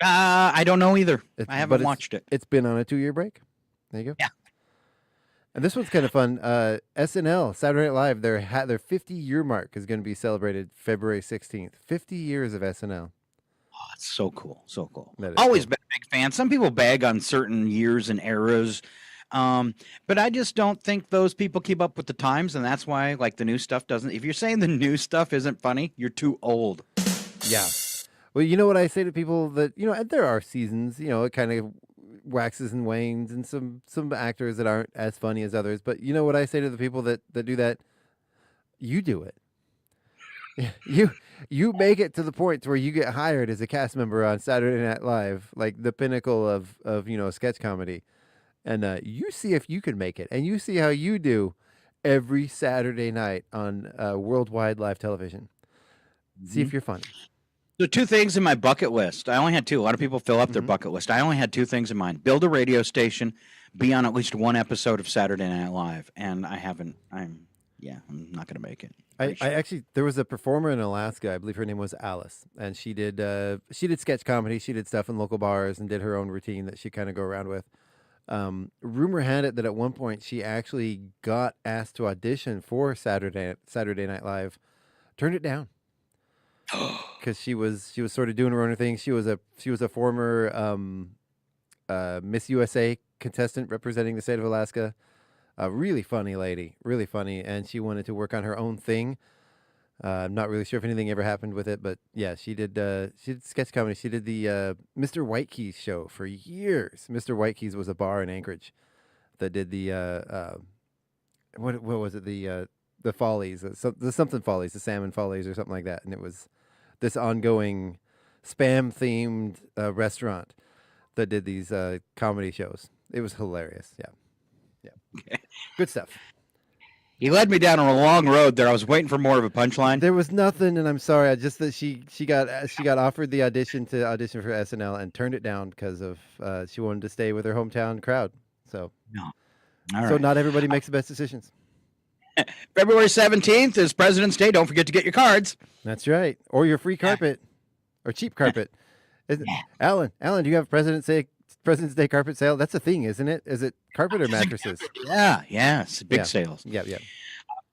I don't know either. It's- I haven't but watched it. It's been on a 2-year break. There you go. Yeah. And this one's kind of fun. SNL, Saturday Night Live, their 50-year mark is going to be celebrated February 16th. 50 years of SNL. Oh, it's so cool. So cool. That is Always cool. been a big fan. Some people bag on certain years and eras. But I just don't think those people keep up with the times, and that's why like the new stuff doesn't. If you're saying the new stuff isn't funny, you're too old. Yeah. Well, you know what I say to people that, there are seasons, it kind of waxes and wanes and some actors that aren't as funny as others. But you know what I say to the people that do that? You do it. You make it to the point where you get hired as a cast member on Saturday Night Live, like the pinnacle of sketch comedy. And you see if you can make it. And you see how you do every Saturday night on worldwide live television. See if you're funny. So 2 things in my bucket list. I only had 2. A lot of people fill up their bucket list. I only had 2 things in mind. Build a radio station, be on at least one episode of Saturday Night Live. And I haven't. I'm not going to make it. I actually, there was a performer in Alaska. I believe her name was Alice. And she did sketch comedy. She did stuff in local bars and did her own routine that she kind of go around with. Rumor had it that at one point she actually got asked to audition for Saturday Night Live, turned it down because she was sort of doing her own thing. She was a former Miss USA contestant representing the state of Alaska. A really funny lady, really funny, and she wanted to work on her own thing. I'm not really sure if anything ever happened with it, but yeah, she did sketch comedy. She did the Mr. Whitekeys show for years. Mr. Whitekeys was a bar in Anchorage that did the what was it, the Follies, the something Follies, the Salmon Follies or something like that, and it was this ongoing spam themed restaurant that did these comedy shows. It was hilarious. Yeah, good stuff. He led me down a long road there. I was waiting for more of a punchline. There was nothing, and I'm sorry. I just that she got offered the audition for SNL and turned it down because of she wanted to stay with her hometown crowd. So, No. All so right. not everybody makes the best decisions. February 17th is President's Day. Don't forget to get your cards. That's right, or your free carpet, or cheap carpet. Alan, do you have President's Day carpet sale? That's a thing, isn't it? Is it carpet or mattresses? Yeah, it's big sales. Yeah.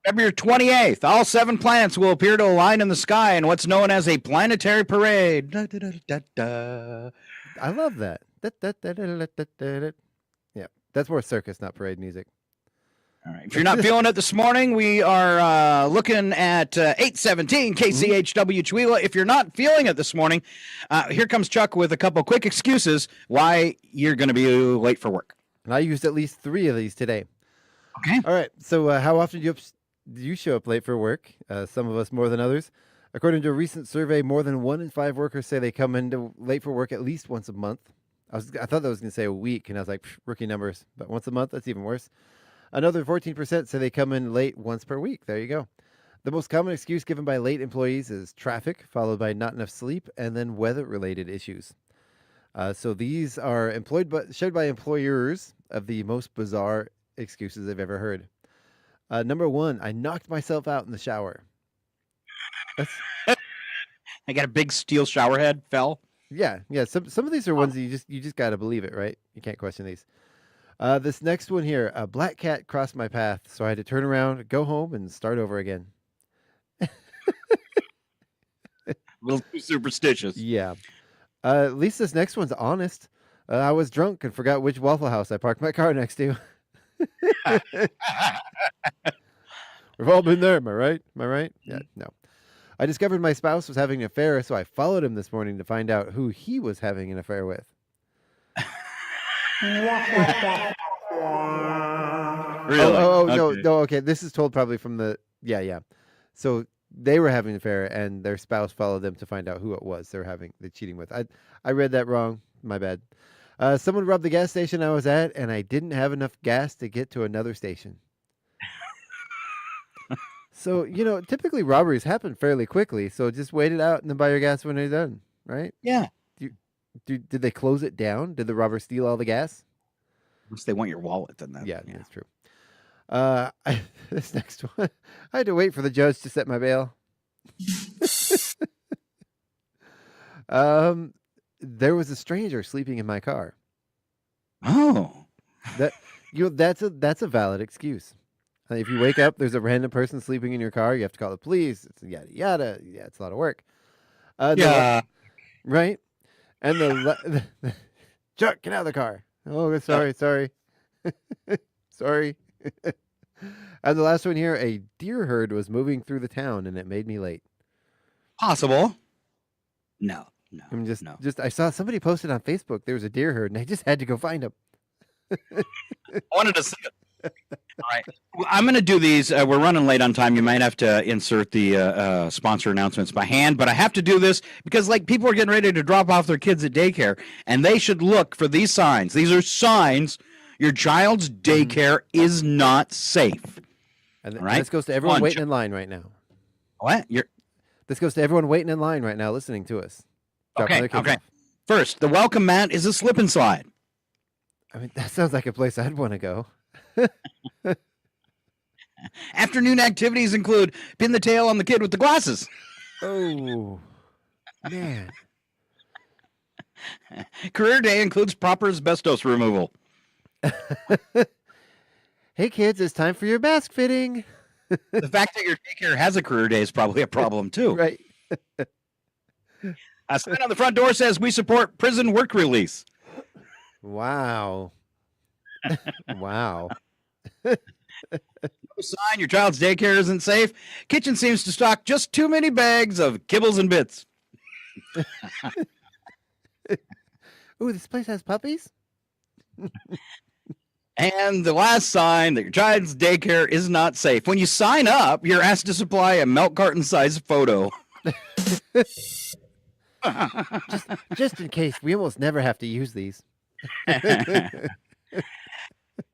February 28th, all 7 planets will appear to align in the sky in what's known as a planetary parade. Da, da, da, da, da. I love that. Yeah, that's more circus, not parade music. All right. If you're not feeling it this morning, we are looking at 817 KCHW Chihuahua. If you're not feeling it this morning, here comes Chuck with a couple quick excuses why you're going to be late for work. And I used at least 3 of these today. Okay. All right. So how often do you show up late for work? Some of us more than others. According to a recent survey, more than 1 in 5 workers say they come in late for work at least once a month. I thought that was going to say a week, and I was like, rookie numbers. But once a month, that's even worse. Another 14% say they come in late once per week. There you go. The most common excuse given by late employees is traffic, followed by not enough sleep, and then weather-related issues. So these are shared by employers of the most bizarre excuses I've ever heard. Number 1, I knocked myself out in the shower. That's I got a big steel shower head, fell. yeah. Some of these are ones that you just got to believe it, right? You can't question these. This next one here, a black cat crossed my path, so I had to turn around, go home, and start over again. A little too superstitious. Yeah. At least this next one's honest. I was drunk and forgot which Waffle House I parked my car next to. We've all been there, am I right? Am I right? Yeah, no. I discovered my spouse was having an affair, so I followed him this morning to find out who he was having an affair with. Really? No, okay. This is told probably from the yeah. So they were having an affair, and their spouse followed them to find out who it was they're cheating with. I read that wrong. My bad. Someone robbed the gas station I was at, and I didn't have enough gas to get to another station. So, typically robberies happen fairly quickly. So just wait it out and then buy your gas when they're done, right? Yeah. Did they close it down? Did the robber steal all the gas? Unless they want your wallet, then Yeah, that's true. This next one, I had to wait for the judge to set my bail. There was a stranger sleeping in my car. Oh. That's a valid excuse. If you wake up, there's a random person sleeping in your car. You have to call the police. It's yada yada. Yeah, it's a lot of work. Yeah. Right. And Chuck, get out of the car. Oh, sorry. Sorry. And the last one here, a deer herd was moving through the town, and it made me late. Possible. No. I'm I saw somebody posted on Facebook there was a deer herd, and I just had to go find them. I wanted to see it. All right. Well, I'm going to do these. We're running late on time. You might have to insert the sponsor announcements by hand, but I have to do this because people are getting ready to drop off their kids at daycare, and they should look for these signs. These are signs your child's daycare is not safe. And this goes to everyone waiting in line right now. What? This goes to everyone waiting in line right now listening to us. Okay. First, the welcome mat is a slip and slide. I mean, that sounds like a place I'd want to go. Afternoon activities include pin the tail on the kid with the glasses. Oh, man. Career day includes proper asbestos removal. Hey, kids, it's time for your mask fitting. The fact that your daycare has a career day is probably a problem, too. Right. A sign on the front door says we support prison work release. Wow. Wow. No sign your child's daycare isn't safe. Kitchen seems to stock just too many bags of kibbles and bits. Ooh, this place has puppies? And the last sign that your child's daycare is not safe. When you sign up, you're asked to supply a milk carton size photo. just in case. We almost never have to use these.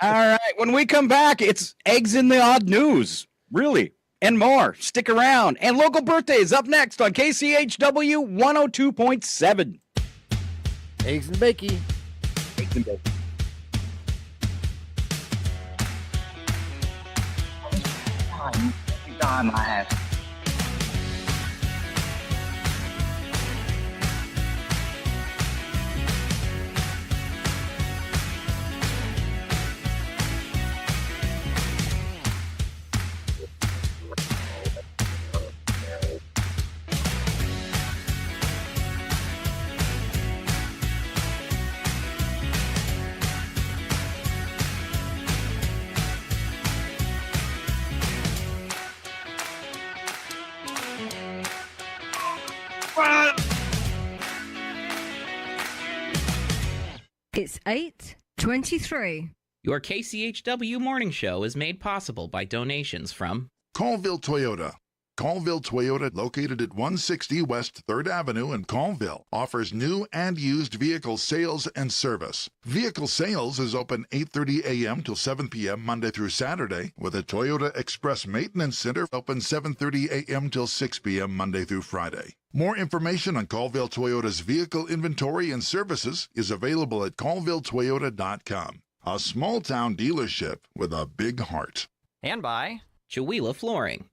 All right. When we come back, it's eggs in the odd news. Really. And more. Stick around. And local birthdays up next on KCHW 102.7. Eggs and bakey. Eggs and bakey. Time I have. It's 8:23. Your KCHW morning show is made possible by donations from Colville Toyota. Colville Toyota, located at 160 West 3rd Avenue in Colville, offers new and used vehicle sales and service. Vehicle sales is open 8:30 a.m. till 7 p.m. Monday through Saturday, with a Toyota Express Maintenance Center open 7:30 a.m. till 6 p.m. Monday through Friday. More information on Colville Toyota's vehicle inventory and services is available at colvilletoyota.com. A small-town dealership with a big heart. And by Chihuahua Flooring.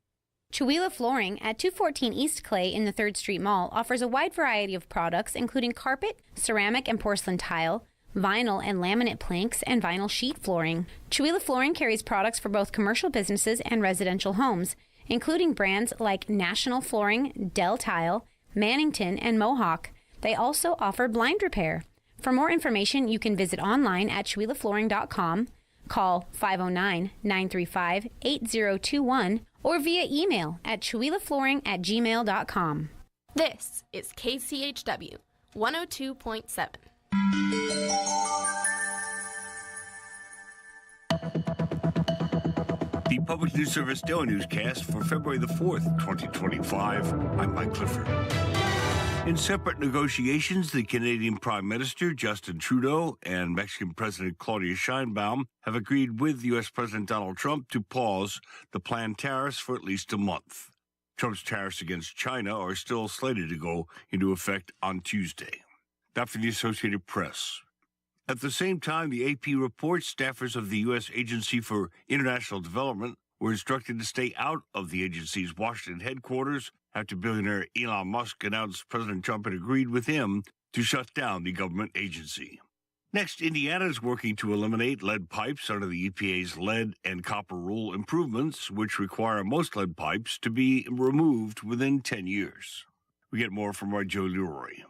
Chihuahua Flooring at 214 East Clay in the 3rd Street Mall offers a wide variety of products including carpet, ceramic and porcelain tile, vinyl and laminate planks, and vinyl sheet flooring. Chihuahua Flooring carries products for both commercial businesses and residential homes, including brands like National Flooring, Dell Tile, Mannington, and Mohawk. They also offer blind repair. For more information, you can visit online at chihuahuaflooring.com, call 509-935-8021, or via email at chihuahuaflooring@gmail.com. This is KCHW 102.7. The Public News Service Daily Newscast for February the 4th, 2025. I'm Mike Clifford. In separate negotiations, the Canadian Prime Minister Justin Trudeau and Mexican President Claudia Sheinbaum have agreed with U.S. President Donald Trump to pause the planned tariffs for at least a month. Trump's tariffs against China are still slated to go into effect on Tuesday. That from the Associated Press. At the same time, the AP reports staffers of the U.S. Agency for International Development were instructed to stay out of the agency's Washington headquarters after billionaire Elon Musk announced President Trump had agreed with him to shut down the government agency. Next, Indiana is working to eliminate lead pipes under the EPA's lead and copper rule improvements, which require most lead pipes to be removed within 10 years. We get more from our Joe Leroy.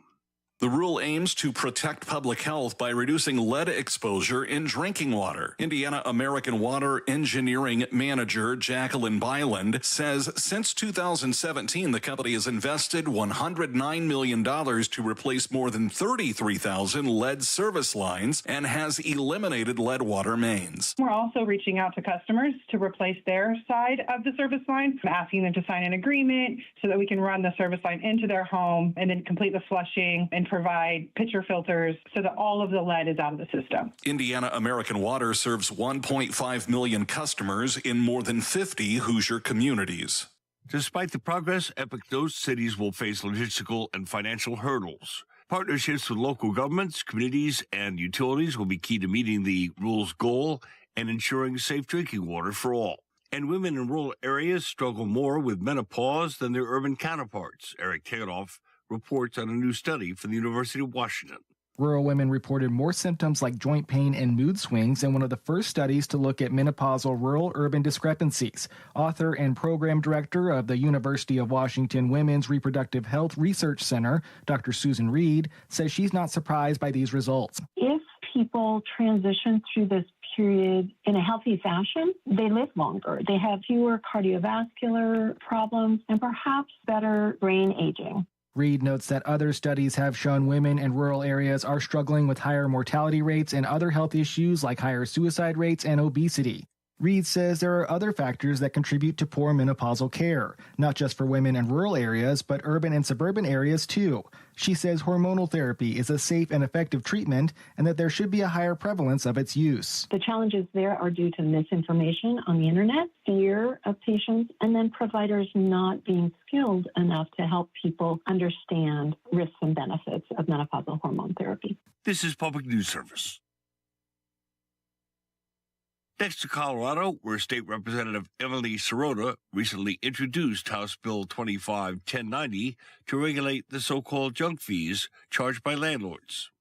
The rule aims to protect public health by reducing lead exposure in drinking water. Indiana American Water Engineering Manager Jacqueline Byland says since 2017, the company has invested $109 million to replace more than 33,000 lead service lines and has eliminated lead water mains. We're also reaching out to customers to replace their side of the service line, asking them to sign an agreement so that we can run the service line into their home and then complete the flushing and provide pitcher filters so that all of the lead is out of the system. Indiana American Water serves 1.5 million customers in more than 50 Hoosier communities. Despite the progress, Epic notes cities will face logistical and financial hurdles. Partnerships with local governments, communities, and utilities will be key to meeting the rule's goal and ensuring safe drinking water for all. And women in rural areas struggle more with menopause than their urban counterparts. Eric Tegeroff reports on a new study from the University of Washington. Rural women reported more symptoms like joint pain and mood swings in one of the first studies to look at menopausal rural-urban discrepancies. Author and program director of the University of Washington Women's Reproductive Health Research Center, Dr. Susan Reed, says she's not surprised by these results. If people transition through this period in a healthy fashion, they live longer. They have fewer cardiovascular problems and perhaps better brain aging. Reed notes that other studies have shown women in rural areas are struggling with higher mortality rates and other health issues like higher suicide rates and obesity. Reed says there are other factors that contribute to poor menopausal care, not just for women in rural areas, but urban and suburban areas too. She says hormonal therapy is a safe and effective treatment and that there should be a higher prevalence of its use. The challenges there are due to misinformation on the internet, fear of patients, and then providers not being skilled enough to help people understand risks and benefits of menopausal hormone therapy. This is Public News Service. Next to Colorado, where State Representative Emily Sirota recently introduced House Bill 25-1090 to regulate the so-called junk fees charged by landlords.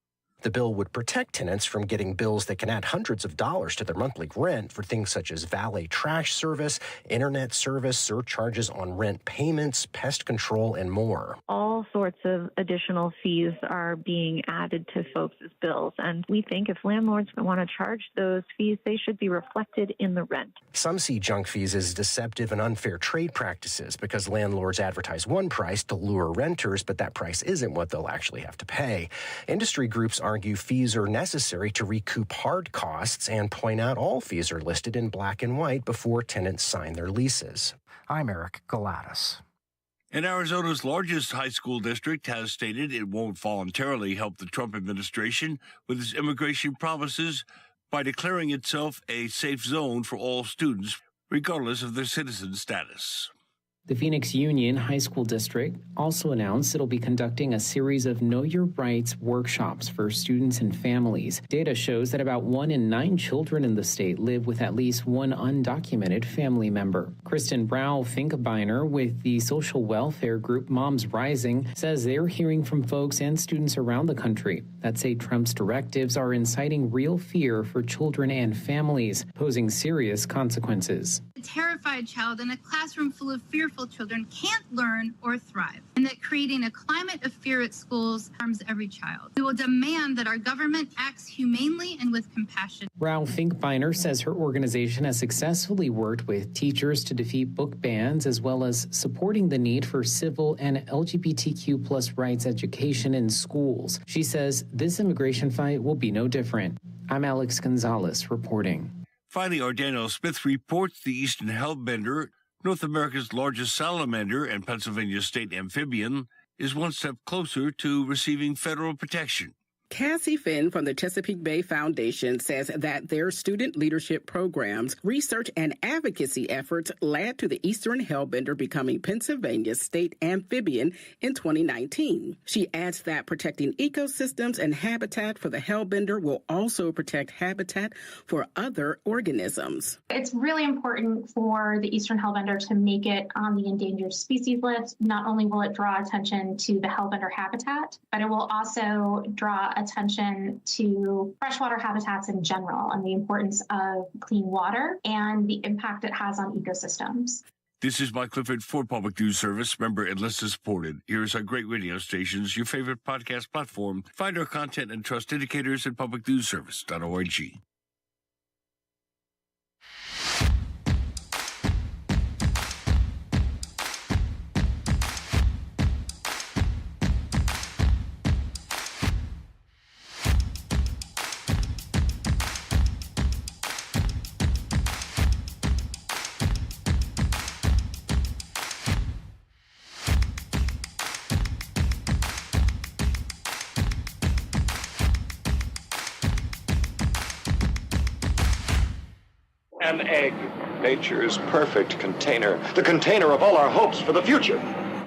The bill would protect tenants from getting bills that can add hundreds of dollars to their monthly rent for things such as valet trash service, internet service, surcharges on rent payments, pest control, and more. All sorts of additional fees are being added to folks' bills, and we think if landlords want to charge those fees, they should be reflected in the rent. Some see junk fees as deceptive and unfair trade practices because landlords advertise one price to lure renters, but that price isn't what they'll actually have to pay. Industry groups are argue fees are necessary to recoup hard costs and point out all fees are listed in black and white before tenants sign their leases. I'm Eric Galatis. And Arizona's largest high school district has stated it won't voluntarily help the Trump administration with its immigration promises by declaring itself a safe zone for all students, regardless of their citizen status. The Phoenix Union High School District also announced it'll be conducting a series of Know Your Rights workshops for students and families. Data shows that about 1 in 9 children in the state live with at least one undocumented family member. Kristen Brow-Finkbeiner with the social welfare group Moms Rising says they're hearing from folks and students around the country that say Trump's directives are inciting real fear for children and families, posing serious consequences. A terrified child in a classroom full of fearful children can't learn or thrive, and that creating a climate of fear at schools harms every child. We will demand that our government acts humanely and with compassion. Brow-Finkbeiner says her organization has successfully worked with teachers to defeat book bans, as well as supporting the need for civil and LGBTQ plus rights education in schools. She says this immigration fight will be no different. I'm Alex Gonzalez reporting. Finally, our Daniel Smith reports the eastern hellbender, North America's largest salamander and Pennsylvania's state amphibian, is one step closer to receiving federal protection. Cassie Finn from the Chesapeake Bay Foundation says that their student leadership programs, research, and advocacy efforts led to the eastern hellbender becoming Pennsylvania's state amphibian in 2019. She adds that protecting ecosystems and habitat for the hellbender will also protect habitat for other organisms. It's really important for the eastern hellbender to make it on the endangered species list. Not only will it draw attention to the hellbender habitat, but it will also draw attention to freshwater habitats in general and the importance of clean water and the impact it has on ecosystems. This is Mike Clifford for Public News Service, member and listener supported. Here's our great radio stations, your favorite podcast platform. Find our content and trust indicators at publicnewsservice.org. An egg, nature's perfect container, the container of all our hopes for the future.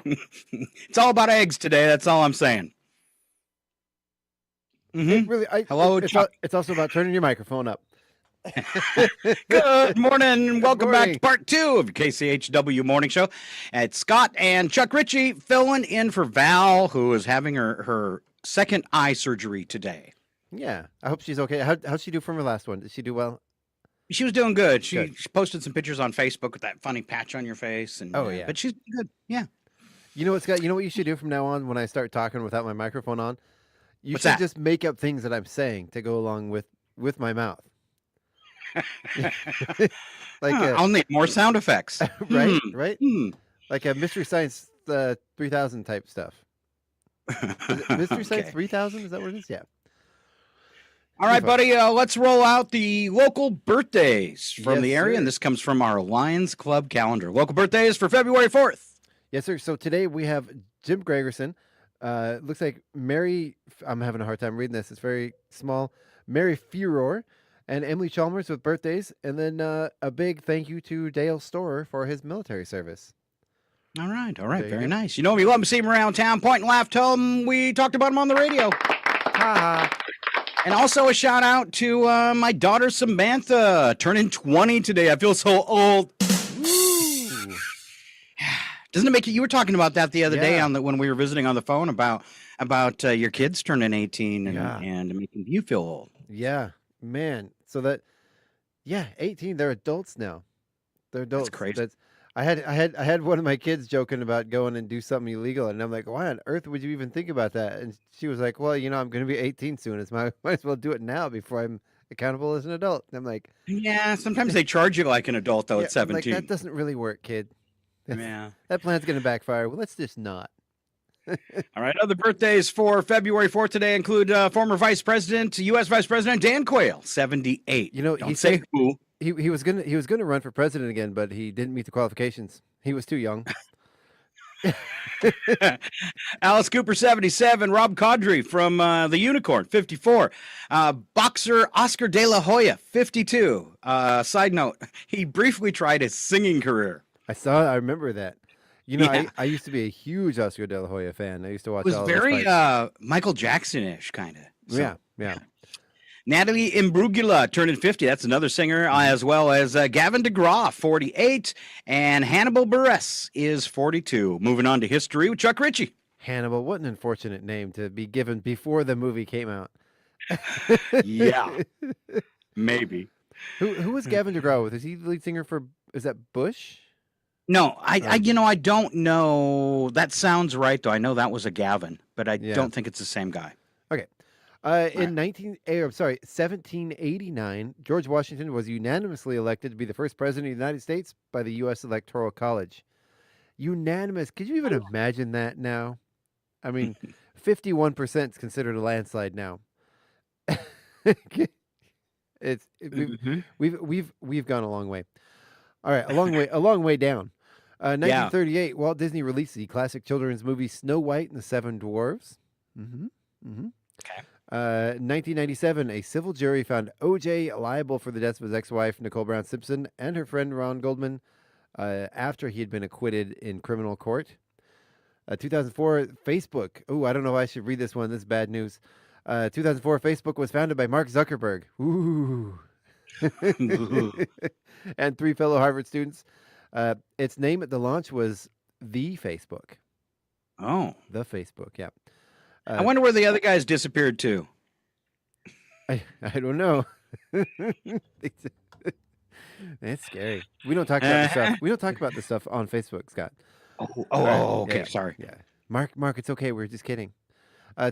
It's all about eggs today. That's all I'm saying. Hello, it's also about turning your microphone up. Good morning. Welcome back to part 2 of KCHW Morning Show. It's Scott and Chuck Ritchie filling in for Val, who is having her second eye surgery today. Yeah, I hope she's okay. How'd she do from her last one? Did she do well? She was doing good. She posted some pictures on Facebook with that funny patch on your face. And but she's good. Yeah. You know what, Scott? You know what you should do from now on when I start talking without my microphone on? You should just make up things that I'm saying to go along with my mouth. I'll need more sound effects. Right? Right? Like a Mystery Science 3000 type stuff. Is it Mystery Science 3000? Is that what it is? Yeah. All right, buddy, let's roll out the local birthdays from the area, and this comes from our Lions Club calendar. Local birthdays for February 4th. Yes, sir. So today we have Jim Gregerson. Looks like Mary, I'm having a hard time reading this. It's very small. Mary Furor and Emily Chalmers with birthdays, and then a big thank you to Dale Storer for his military service. All right, very nice. You know, we love to see him around town, point and laugh, tell him we talked about him on the radio. And also a shout out to my daughter Samantha, turning 20 today. I feel so old. Doesn't it make you were talking about that the other day when we were visiting on the phone about your kids turning 18 and making you feel old. Yeah, man. So 18. They're adults now. They're adults. That's crazy. I had one of my kids joking about going and do something illegal, and I'm like, why on earth would you even think about that? And she was like, well, I'm going to be 18 soon. Might as well do it now before I'm accountable as an adult. And I'm like, yeah. Sometimes they charge you like an adult though at 17. Like, that doesn't really work, kid. Yeah, that plan's going to backfire. Well, let's just not. All right. Other birthdays for February 4th today include former Vice President, U.S. Vice President Dan Quayle, 78. You know, Don't he say said who. he was gonna run for president again, but he didn't meet the qualifications. He was too young. Alice Cooper, 77. Rob Caudry from The Unicorn, 54. Boxer Oscar De La Hoya, 52. Side note, he briefly tried his singing career. I remember that. You know, Yeah. I used to be a huge Oscar De La Hoya fan. I used to watch It was all very those fights. Michael Jackson-ish, kind of. Yeah. Natalie Imbruglia turning 50. That's another singer, as well as Gavin DeGraw, 48. And Hannibal Buress is 42. Moving on to history with Chuck Ritchie. Hannibal, what an unfortunate name to be given before the movie came out. Yeah. Maybe. Who was Gavin DeGraw with? Is he the lead singer for, is that Bush? No, I don't know. That sounds right, though. I know that was a Gavin, but I don't think it's the same guy. Okay. In 1789, George Washington was unanimously elected to be the first president of the United States by the U.S. Electoral College. Unanimous. Could you even imagine that now? I mean, 51% is considered a landslide now. We've gone a long way. All right, a long way down. 1938, Walt Disney released the classic children's movie Snow White and the Seven Dwarfs. Okay. 1997, a civil jury found O.J. liable for the deaths of his ex-wife, Nicole Brown Simpson, and her friend Ron Goldman after he had been acquitted in criminal court. 2004, Facebook. Oh, I don't know if I should read this one. This is bad news. 2004, Facebook was founded by Mark Zuckerberg. Ooh. And 3 fellow Harvard students. Its name at the launch was The Facebook. Oh. The Facebook, yeah. I wonder where the other guys disappeared to. I don't know. That's scary. We don't talk about this stuff. We don't talk about this stuff on Facebook, Scott. Okay. Sorry. Yeah. Mark, it's okay. We're just kidding.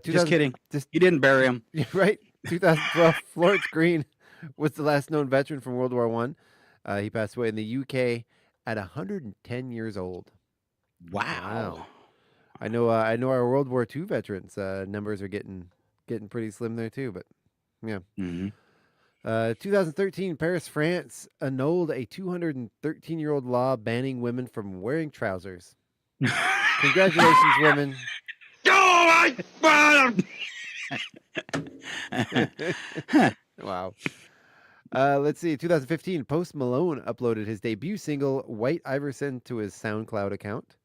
Just kidding. You didn't bury him. Right? 2012, Florence Green was the last known veteran from World War I. He passed away in the UK at 110 years old. Wow. I know our World War II veterans numbers are getting pretty slim there too, but yeah. 2013, Paris, France annulled a 213-year-old law banning women from wearing trousers. Congratulations, women. Wow. Let's see. 2015, Post Malone uploaded his debut single, White Iverson, to his SoundCloud account.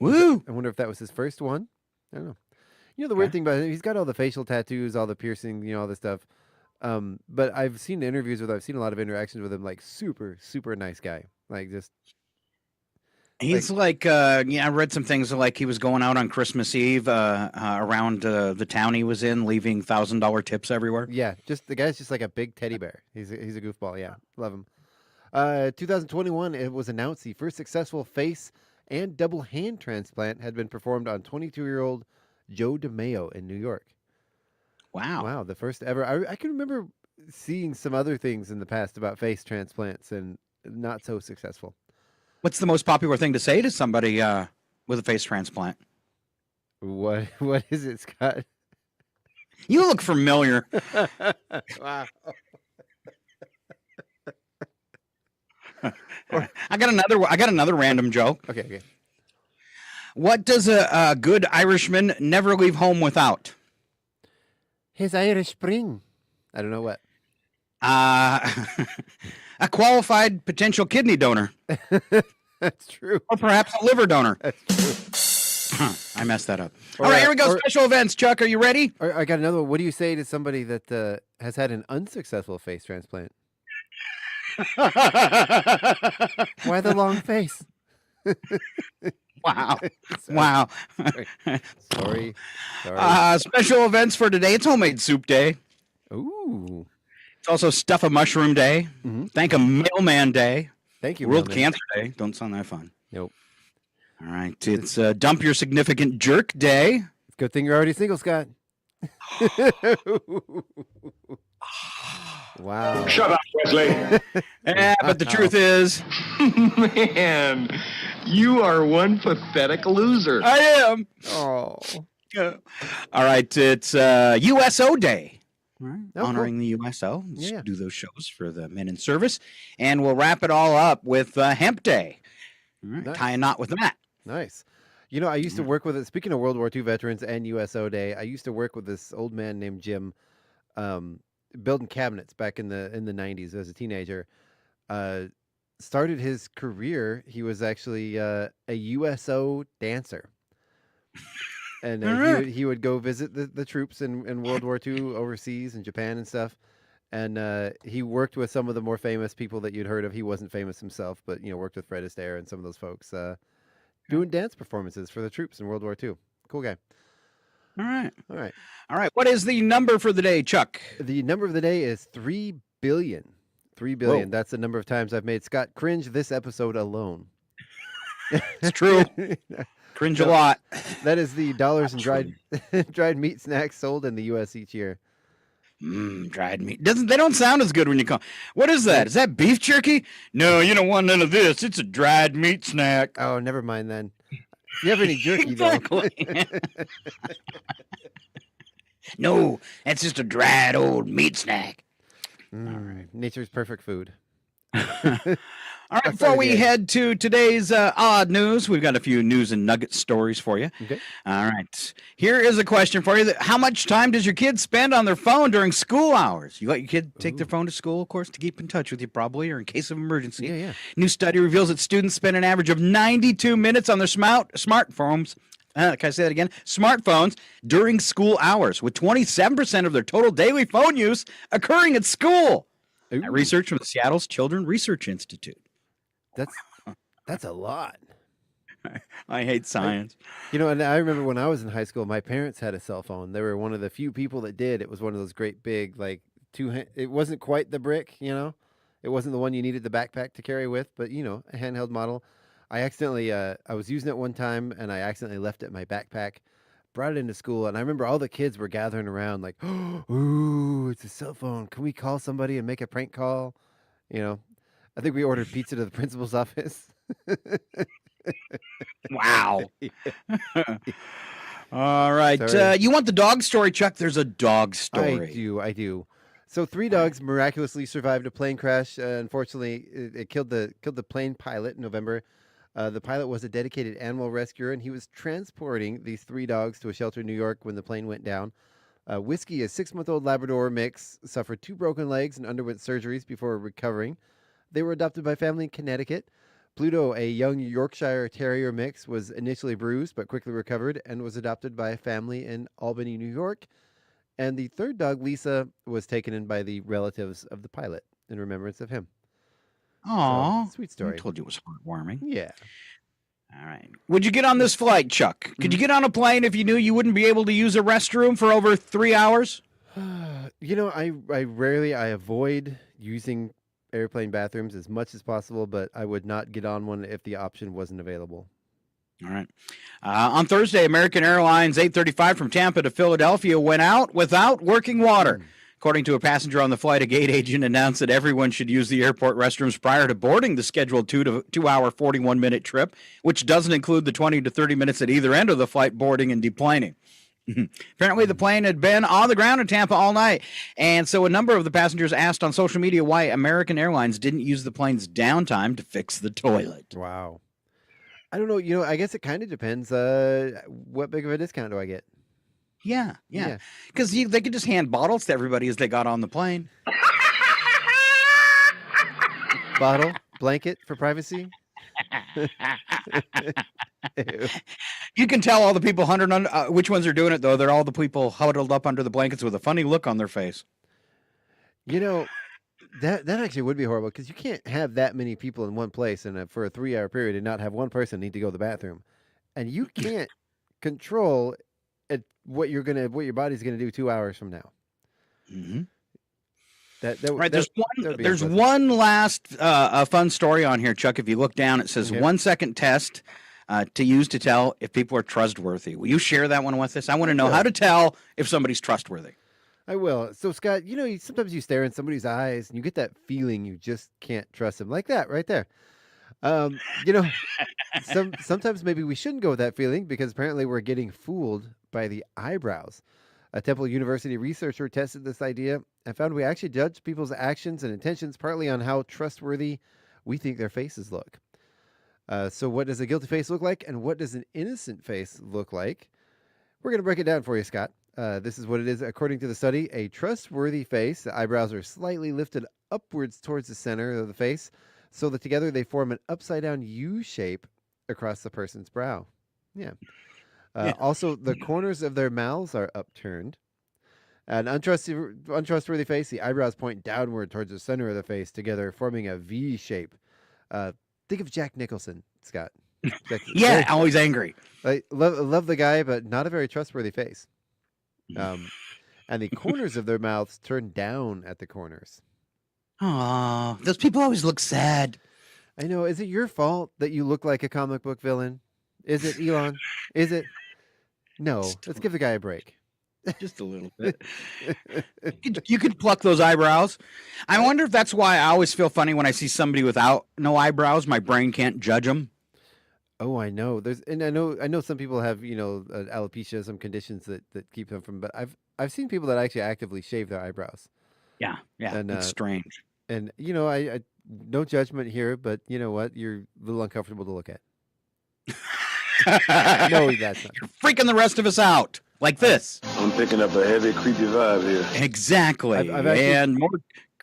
Woo! I wonder if that was his first one. I don't know. You know, the weird thing about him, he's got all the facial tattoos, all the piercing, all this stuff. But I've seen interviews with him. I've seen a lot of interactions with him. Like, super, super nice guy. Like, just... He's like I read some things like he was going out on Christmas Eve around the town he was in, leaving $1,000 tips everywhere. Yeah, just the guy's just like a big teddy bear. He's a goofball. Yeah, love him. 2021, it was announced the first successful face and double hand transplant had been performed on 22-year-old Joe DeMeo in New York. Wow, the first ever. I can remember seeing some other things in the past about face transplants and not so successful. What's the most popular thing to say to somebody with a face transplant? What is it, Scott? You look familiar. Wow. I got another random joke. Okay. What does a good Irishman never leave home without? His Irish Spring. I don't know what. A qualified potential kidney donor. That's true. Or perhaps a liver donor. That's true. I messed that up. All right, here we go. Special events. Chuck, are you ready? I got another one. What do you say to somebody that has had an unsuccessful face transplant? Why the long face? Wow. Wow. Sorry. Special events for today. It's homemade soup day. Ooh. It's also Stuff a Mushroom Day. Mm-hmm. Thank a Mailman Day. Thank you, World Mailman. Cancer Day. Don't sound that fun. Nope. All right. It's Dump Your Significant Jerk Day. Good thing you're already single, Scott. Wow. Shut up, Wesley. Yeah, but the truth is... Man, You are one pathetic loser. I am. Oh. All right, it's USO Day. Right. Oh, Honoring the USO. Let's Yeah. do those shows for the men in service. And we'll wrap it all up with Hemp Day. All right. Nice. Tie a knot with that. Nice. You know, I used to work with it. Speaking of World War II veterans and USO Day, I used to work with this old man named Jim, building cabinets back in the 90s as a teenager. Started his career. He was actually a USO dancer. And he would go visit the troops in World War II overseas in Japan and stuff. And he worked with some of the more famous people that you'd heard of. He wasn't famous himself, but worked with Fred Astaire and some of those folks doing dance performances for the troops in World War II. Cool guy. All right. All right. What is the number for the day, Chuck? The number of the day is 3 billion. 3 billion. Whoa. That's the number of times I've made Scott cringe this episode alone. It's true. Cringe a lot. That is the dollars in dried meat snacks sold in the U.S. each year. Dried meat. They don't sound as good when you call. What is that? Is that beef jerky? No, you don't want none of this. It's a dried meat snack. Oh, never mind then. If you have any jerky, Exactly. No, that's just a dried old meat snack. All right. Nature's perfect food. All right, before we head to today's odd news, we've got a few news and nugget stories for you. Okay. All right. Here is a question for you. How much time does your kid spend on their phone during school hours? You let your kid take their phone to school, of course, to keep in touch with you probably, or in case of emergency. Yeah. New study reveals that students spend an average of 92 minutes on their smartphones. Can I say that again? Smartphones during school hours, with 27% of their total daily phone use occurring at school. Research from the Seattle's Children Research Institute. That's a lot. I hate science. And I remember when I was in high school, my parents had a cell phone. They were one of the few people that did. It was one of those great big, it wasn't quite the brick, It wasn't the one you needed the backpack to carry with, but, a handheld model. I accidentally, I was using it one time, and I accidentally left it in my backpack, brought it into school, and I remember all the kids were gathering around like, ooh, it's a cell phone. Can we call somebody and make a prank call? I think we ordered pizza to the principal's office. Wow. All right. You want the dog story, Chuck? There's a dog story. I do. So 3 dogs miraculously survived a plane crash. Unfortunately, it killed the plane pilot in November. The pilot was a dedicated animal rescuer, and he was transporting these 3 dogs to a shelter in New York when the plane went down. Whiskey, a 6-month-old Labrador mix, suffered 2 broken legs and underwent surgeries before recovering. They were adopted by family in Connecticut. Pluto, a young Yorkshire Terrier mix, was initially bruised but quickly recovered and was adopted by a family in Albany, New York. And the 3rd dog, Lisa, was taken in by the relatives of the pilot in remembrance of him. Aw. So, sweet story. I told you it was heartwarming. Yeah. All right. Would you get on this flight, Chuck? Could you get on a plane if you knew you wouldn't be able to use a restroom for over 3 hours? I avoid using airplane bathrooms as much as possible, but I would not get on one if the option wasn't available. All right. On Thursday, American Airlines 835 from Tampa to Philadelphia went out without working water. According to a passenger on the flight, a gate agent announced that everyone should use the airport restrooms prior to boarding the scheduled 2-hour, 41-minute trip, which doesn't include the 20 to 30 minutes at either end of the flight boarding and deplaning. Apparently, the plane had been on the ground in Tampa all night. And so a number of the passengers asked on social media why American Airlines didn't use the plane's downtime to fix the toilet. Wow. I don't know. I guess it kind of depends. What big of a discount do I get? Yeah. Because they could just hand bottles to everybody as they got on the plane. Bottle, blanket for privacy. You can tell all the people which ones are doing it, though. They're all the people huddled up under the blankets with a funny look on their face. That actually would be horrible because you can't have that many people in one place and for a 3-hour period and not have one person need to go to the bathroom, and you can't control what your body's gonna do 2 hours from now. Mm-hmm. Right. There's one last fun story on here, Chuck. If you look down, it says 1-second test to use to tell if people are trustworthy. Will you share that one with us? I want to know how to tell if somebody's trustworthy. I will. So, Scott, sometimes you stare in somebody's eyes and you get that feeling you just can't trust them. Like that right there. You know, sometimes maybe we shouldn't go with that feeling because apparently we're getting fooled by the eyebrows. A Temple University researcher tested this idea and found we actually judge people's actions and intentions partly on how trustworthy we think their faces look. So what does a guilty face look like, and what does an innocent face look like? We're going to break it down for you, Scott. This is what it is according to the study. A trustworthy face, the eyebrows are slightly lifted upwards towards the center of the face so that together they form an upside-down U shape across the person's brow. Yeah. Also, the corners of their mouths are upturned. An untrustworthy face, the eyebrows point downward towards the center of the face, together forming a V shape. Think of Jack Nicholson, Scott. Yeah, always angry. I love the guy, but not a very trustworthy face. And the corners of their mouths turn down at the corners. Oh, those people always look sad. I know. Is it your fault that you look like a comic book villain? Is it, Elon? Is it? No. Let's give the guy a break. Just a little bit. You could pluck those eyebrows. I wonder if that's why I always feel funny when I see somebody without no eyebrows. My brain can't judge them. Oh, I know. I know some people have, alopecia, some conditions that keep them from. But I've seen people that actually actively shave their eyebrows. Yeah, and, it's strange. And I no judgment here, but you know what? You're a little uncomfortable to look at. No, that's not. You're freaking the rest of us out like this. I'm picking up a heavy, creepy vibe here. Exactly. I've actually, and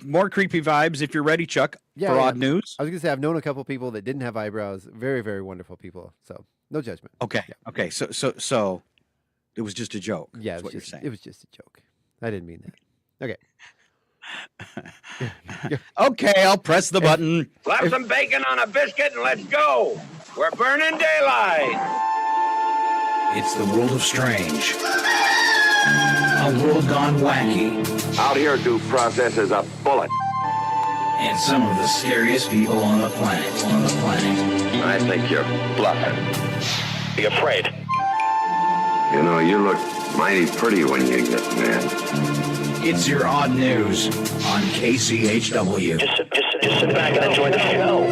more creepy vibes if you're ready, Chuck, for odd news. I was going to say, I've known a couple people that didn't have eyebrows. Very, very wonderful people. So, no judgment. Okay. Yeah. Okay. So it was just a joke. Yeah, that's what you're saying. It was just a joke. I didn't mean that. Okay. Okay, I'll press the button. Slap some bacon on a biscuit and let's go. We're burning daylight. It's the world of strange. A world gone wacky. Out here, due process is a bullet. And some of the scariest people on the planet. I think you're bluffing. Be afraid. You know, you look mighty pretty when you get mad. It's your odd news on KCHW. Just sit back and enjoy the show.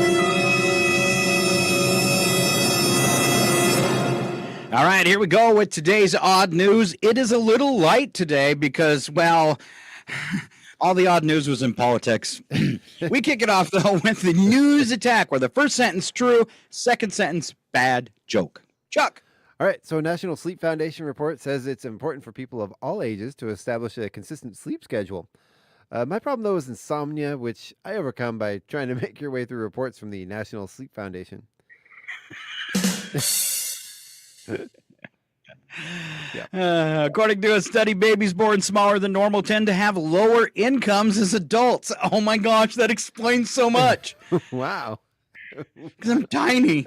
All right, here we go with today's odd news. It is a little light today because, well, all the odd news was in politics. We kick it off, though, with the news attack, where the first sentence true, second sentence bad joke. Chuck. All right, so National Sleep Foundation report says it's important for people of all ages to establish a consistent sleep schedule. My problem, though, is insomnia, which I overcome by trying to make your way through reports from the National Sleep Foundation. According to a study, babies born smaller than normal tend to have lower incomes as adults. Oh my gosh, that explains so much. Wow. Because I'm tiny.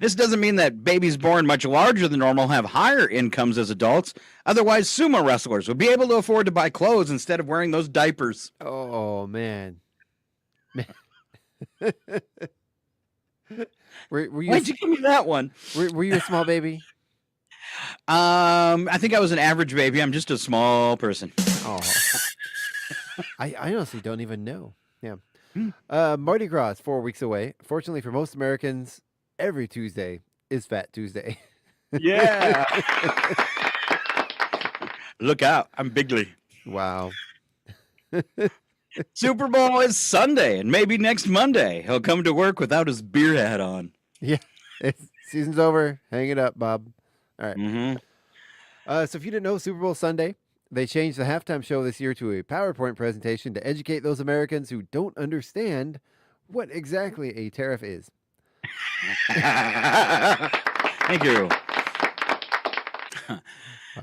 This doesn't mean that babies born much larger than normal have higher incomes as adults. Otherwise, sumo wrestlers would be able to afford to buy clothes instead of wearing those diapers. Oh, man. Why'd you give me that one? Were you a small baby? I think I was an average baby. I'm just a small person. Oh, I honestly don't even know. Yeah. Mardi Gras is 4 weeks away. Fortunately for most Americans, every Tuesday is Fat Tuesday. Yeah. Look out. I'm bigly. Wow. Super Bowl is Sunday, and maybe next Monday he'll come to work without his beer hat on. Yeah. Season's over. Hang it up, Bob. All right. Mm-hmm. So if you didn't know, Super Bowl Sunday, they changed the halftime show this year to a PowerPoint presentation to educate those Americans who don't understand what exactly a tariff is. Thank you. Wow.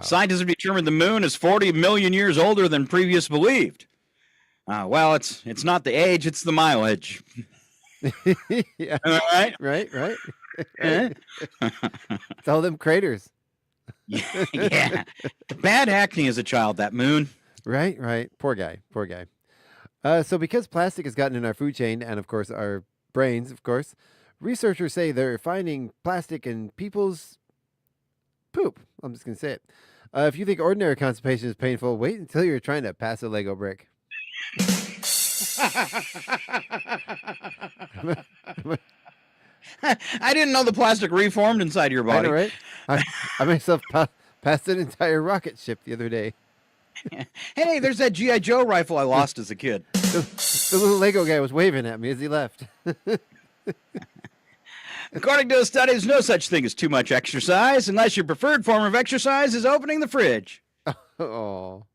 Scientists have determined the moon is 40 million years older than previous believed. Well, it's not the age, it's the mileage. Yeah. Am I right? Right. It's all them craters. Yeah. Bad acne as a child, that moon. Right. Poor guy. So because plastic has gotten in our food chain and, of course, our brains, of course, researchers say they're finding plastic in people's poop. I'm just going to say it. If you think ordinary constipation is painful, wait until you're trying to pass a Lego brick. I didn't know the plastic reformed inside your body. I know, right? I myself passed an entire rocket ship the other day. Hey, there's that G.I. Joe rifle I lost as a kid. The little Lego guy was waving at me as he left. According to a study, there's no such thing as too much exercise unless your preferred form of exercise is opening the fridge. Oh.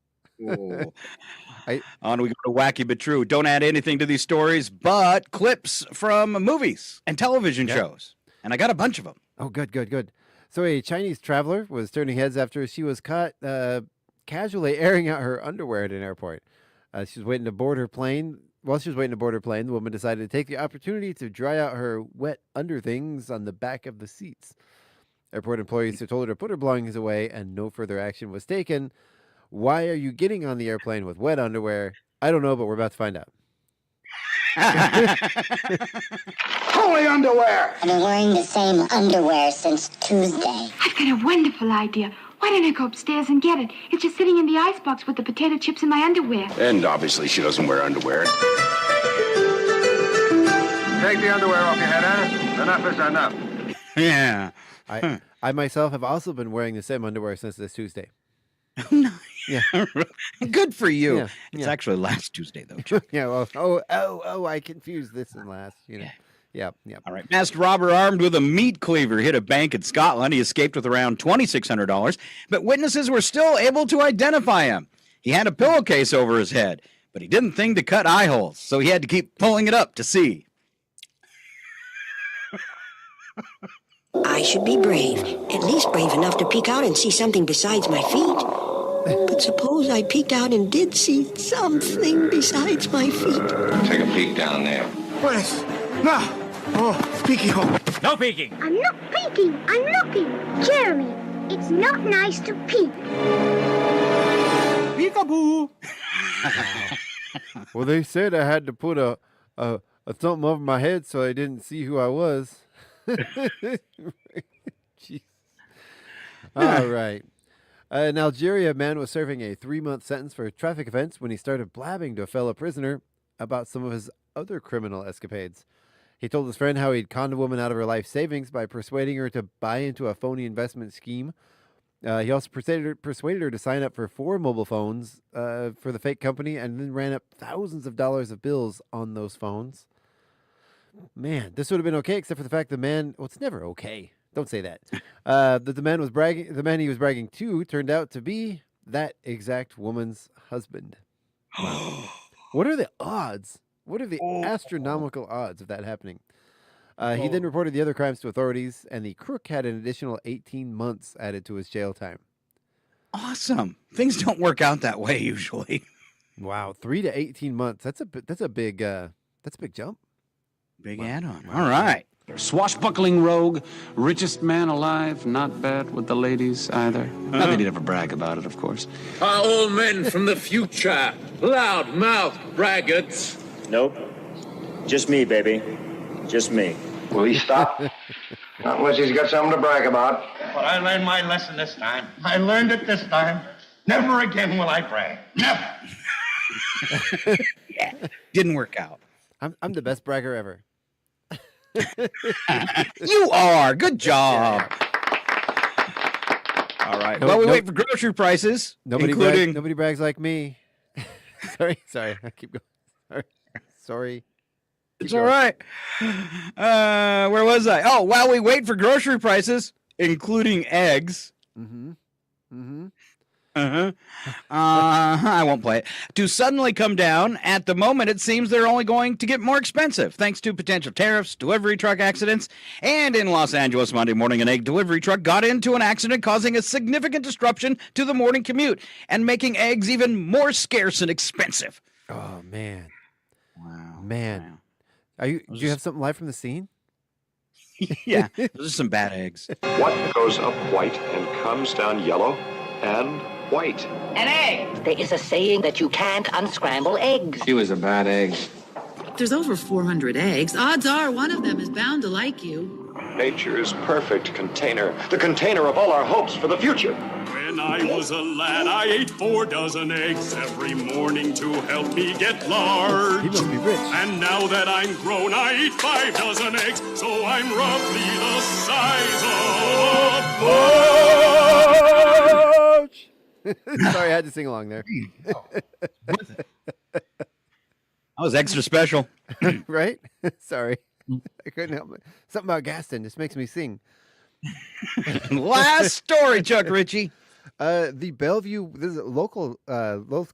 On we go to Wacky But True. Don't add anything to these stories but clips from movies and television shows. And I got a bunch of them. Oh, good. So a Chinese traveler was turning heads after she was caught casually airing out her underwear at an airport. She was waiting to board her plane. While she was waiting to board her plane, the woman decided to take the opportunity to dry out her wet underthings on the back of the seats. Airport employees told her to put her belongings away, and no further action was taken. Why are you getting on the airplane with wet underwear? I don't know, but we're about to find out. Holy underwear! I've been wearing the same underwear since Tuesday. I've got a wonderful idea. Why don't I go upstairs and get it? It's just sitting in the icebox with the potato chips in my underwear. And obviously she doesn't wear underwear. Take the underwear off your head, Anna. Enough is enough. Yeah. I myself have also been wearing the same underwear since this Tuesday. Yeah. Good for you. Yeah, It's actually last Tuesday, though, Chuck. Yeah, well, I confused this and last, Yeah. All right. Masked robber armed with a meat cleaver hit a bank in Scotland. He escaped with around $2,600, but witnesses were still able to identify him. He had a pillowcase over his head, but he didn't think to cut eye holes, so he had to keep pulling it up to see. I should be brave, at least brave enough to peek out and see something besides my feet. But suppose I peeked out and did see something besides my feet. Take a peek down there. Wait. No. Oh, peeky hole. No peeking. I'm not peeking. I'm looking. Jeremy, it's not nice to peek. Peekaboo. Well, they said I had to put a something over my head so I didn't see who I was. Jeez. All right. In Algeria, a man was serving a 3-month sentence for a traffic offense when he started blabbing to a fellow prisoner about some of his other criminal escapades. He told his friend how he'd conned a woman out of her life savings by persuading her to buy into a phony investment scheme. He also persuaded her to sign up for 4 mobile phones for the fake company and then ran up thousands of dollars of bills on those phones. Man, this would have been okay except for the fact the man... Well, it's never okay. Don't say that. The man he was bragging to turned out to be that exact woman's husband. Wow. What are the odds? What are the astronomical odds of that happening? He then reported the other crimes to authorities, and the crook had an additional 18 months added to his jail time. Awesome. Things don't work out that way usually. Wow, 3 to 18 months. That's a big jump. Big add-on. All right. Swashbuckling rogue, richest man alive, not bad with the ladies either. Not that he'd ever brag about it, of course. Are all men from the future loud-mouthed braggarts? Nope. Just me, baby. Just me. Will he stop? Not unless he's got something to brag about. But I learned my lesson this time. I learned it this time. Never again will I brag. Never. Yeah. Didn't work out. I'm the best bragger ever. You are. Good job. Yeah. All right. Well, we wait for grocery prices, Nobody brags like me. Sorry. I keep going. Sorry. It's all right. Where was I? Oh, while we wait for grocery prices, including eggs. I won't play it. To suddenly come down, at the moment, it seems they're only going to get more expensive, thanks to potential tariffs, delivery truck accidents, and in Los Angeles Monday morning, an egg delivery truck got into an accident, causing a significant disruption to the morning commute and making eggs even more scarce and expensive. Oh, man. Wow. Man. Do you have something live from the scene? Yeah, those are some bad eggs. What goes up white and comes down yellow and white? An egg! There is a saying that you can't unscramble eggs. He was a bad egg. there's over 400 eggs, odds are one of them is bound to like you. Nature's perfect container. The container of all our hopes for the future. When I was a lad, I ate 4 dozen eggs every morning to help me get large. He must be rich. And now that I'm grown, I eat 5 dozen eggs, so I'm roughly the size of a Poach. Sorry, I had to sing along there. That was extra special. Right? Sorry. I couldn't help it. Something about Gaston just makes me sing. Last story, Chuck Ritchie. The Bellevue, this is local,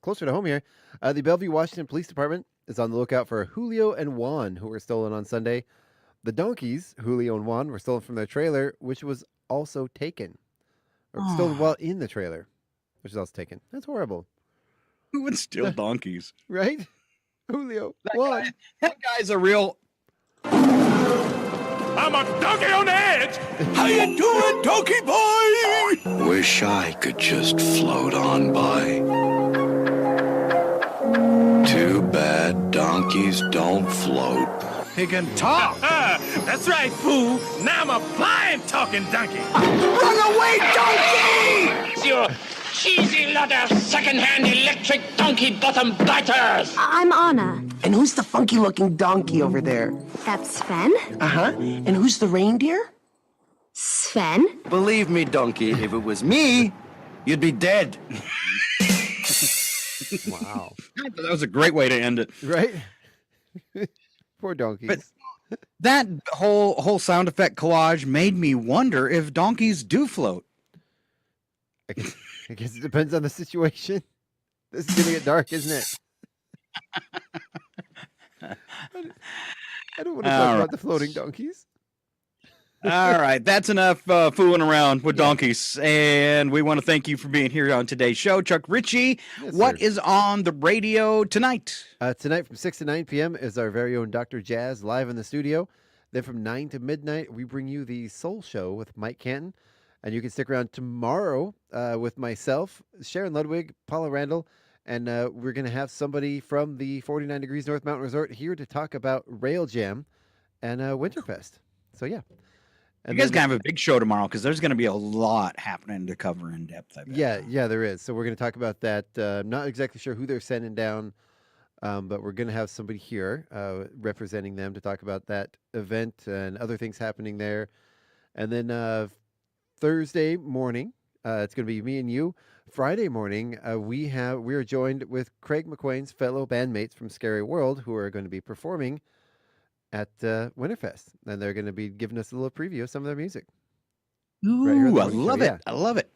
closer to home here. The Bellevue, Washington Police Department is on the lookout for Julio and Juan, who were stolen on Sunday. The donkeys, Julio and Juan, were stolen from their trailer, which was also taken. Or stolen while in the trailer, which is also taken. That's horrible. Who would steal donkeys? Right? Julio, Juan. That guy's a real... I'm a donkey on the edge. How you doing, donkey boy? Wish I could just float on by. Too bad donkeys don't float. He can talk. That's right, fool. Now I'm a flying talking donkey. Run away, donkey! You cheesy lot of second-hand electric donkey bottom biters. I'm Anna. And who's the funky-looking donkey over there? That's Sven. Uh-huh. And who's the reindeer? Sven? Believe me, donkey, if it was me, you'd be dead. Wow. That was a great way to end it. Right? Poor donkeys. But that whole sound effect collage made me wonder if donkeys do float. I guess it depends on the situation. This is going to get dark, isn't it? I don't want to talk about the floating donkeys. All right, that's enough fooling around with donkeys. And we want to thank you for being here on today's show. Chuck Ritchie, Yes, what sir. is on the radio tonight? Tonight from 6 to 9 p.m. is our very own Dr. Jazz live in the studio. Then from 9 to midnight, we bring you the Soul Show with Mike Canton. And you can stick around tomorrow with myself, Sharon Ludwig, Paula Randall, and we're going to have somebody from the 49 Degrees North Mountain Resort here to talk about Rail Jam and Winterfest. So, yeah. And You guys going to have a big show tomorrow because there's going to be a lot happening to cover in depth. I bet. Yeah, there is. So we're going to talk about that. I'm not exactly sure who they're sending down, but we're going to have somebody here representing them to talk about that event and other things happening there. And then Thursday morning, it's going to be me and you. Friday morning, we are joined with Craig McQuain's fellow bandmates from Scary World, who are going to be performing at Winterfest, and they're going to be giving us a little preview of some of their music. Ooh, Right here on the I morning love show, it. I love it.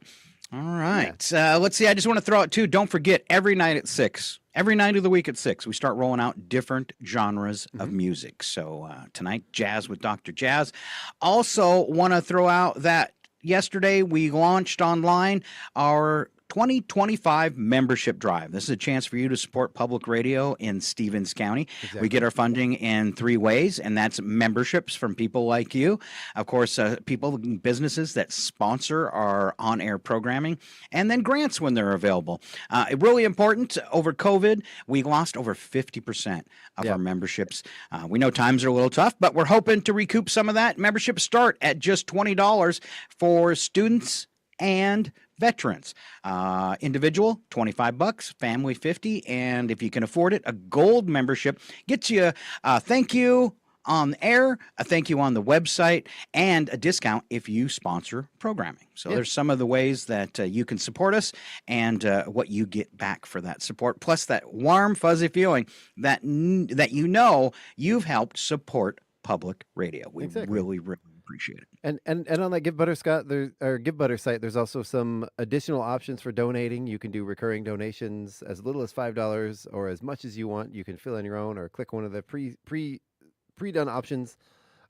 All right. Let's see. I just want to throw out, too, don't forget, every night at 6, every night of the week at 6, we start rolling out different genres of music. So tonight, jazz with Dr. Jazz. Also want to throw out that yesterday we launched online our 2025 membership drive. This is a chance for you to support public radio in Stevens County. Exactly. We get our funding in 3 ways, and that's memberships from people like you. Of course, people, businesses that sponsor our on-air programming, and then grants when they're available. Really important, over COVID, we lost over 50% of our memberships. We know times are a little tough, but we're hoping to recoup some of that. Memberships start at just $20 for students and veterans. Individual, $25, family, $50, and if you can afford it, a gold membership gets you a thank you on air, a thank you on the website, and a discount if you sponsor programming. So there's some of the ways that you can support us and what you get back for that support, plus that warm, fuzzy feeling that that you know you've helped support public radio. We really appreciate it. And on that Give Butter Give Butter site, there's also some additional options for donating. You can do recurring donations as little as $5 or as much as you want. You can fill in your own or click one of the pre-done options.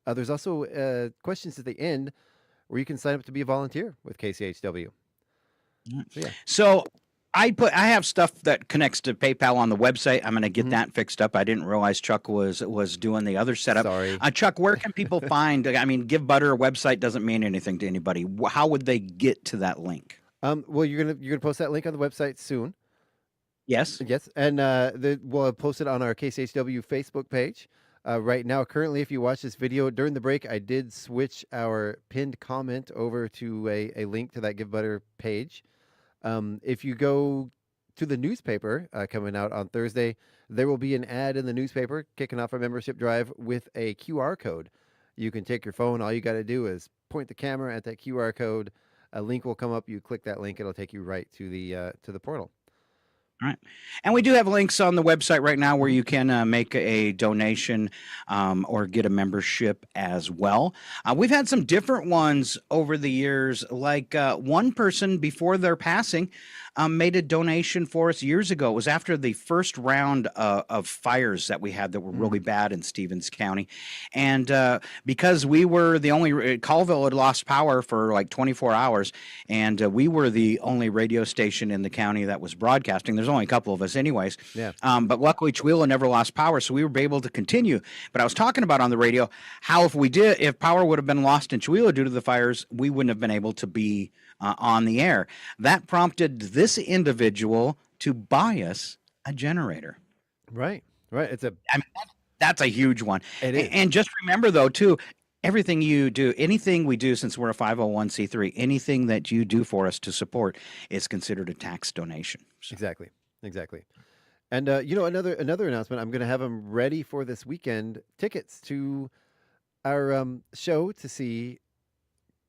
There's also questions at the end where you can sign up to be a volunteer with KCHW. So I have stuff that connects to PayPal on the website. I'm going to get that fixed up. I didn't realize Chuck was doing the other setup. Sorry. Chuck, where can people find? I mean, Give Butter website doesn't mean anything to anybody. How would they get to that link? Well, you're gonna post that link on the website soon. Yes. Yes, and we'll post it on our KCHW Facebook page. Right now, currently, if you watch this video during the break, I did switch our pinned comment over to a link to that Give Butter page. If you go to the newspaper coming out on Thursday, there will be an ad in the newspaper kicking off a membership drive with a QR code. You can take your phone. All you got to do is point the camera at that QR code. A link will come up. You click that link. It'll take you right to the portal. All right. And we do have links on the website right now where you can make a donation or get a membership as well. We've had some different ones over the years, like one person before their passing made a donation for us years ago. It was after the first round of fires that we had that were really bad in Stevens County. And because we were the only, Colville had lost power for like 24 hours, and we were the only radio station in the county that was broadcasting. There's only a couple of us anyways. Yeah. But luckily Chihuahua never lost power, so we were able to continue. But I was talking about on the radio how if power would have been lost in Chihuahua due to the fires, we wouldn't have been able to be on the air. That prompted this individual to buy us a generator. Right. That's a huge one. It is. And just remember though too, everything you do, anything we do, since we're a 501c3, anything that you do for us to support is considered a tax donation. So. Exactly. And another announcement. I'm going to have them ready for this weekend. Tickets to our show to see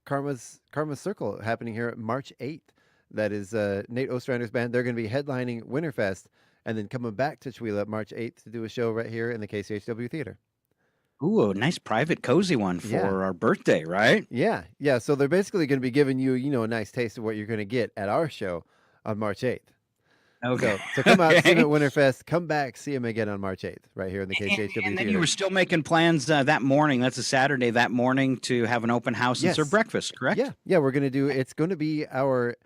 Karma's Circle happening here March 8th. That is Nate Ostrander's band. They're going to be headlining Winterfest and then coming back to Chihuahua March 8th to do a show right here in the KCHW Theater. Ooh, a nice private cozy one for our birthday, right? Yeah. So they're basically going to be giving you, a nice taste of what you're going to get at our show on March 8th. Okay. So come out, see them at Winterfest. Come back, see them again on March 8th, right here in the KCHW Theater. And then you were still making plans that morning. That's a Saturday that morning to have an open house and serve breakfast, correct? Yeah. We're going to do. It's going to be our,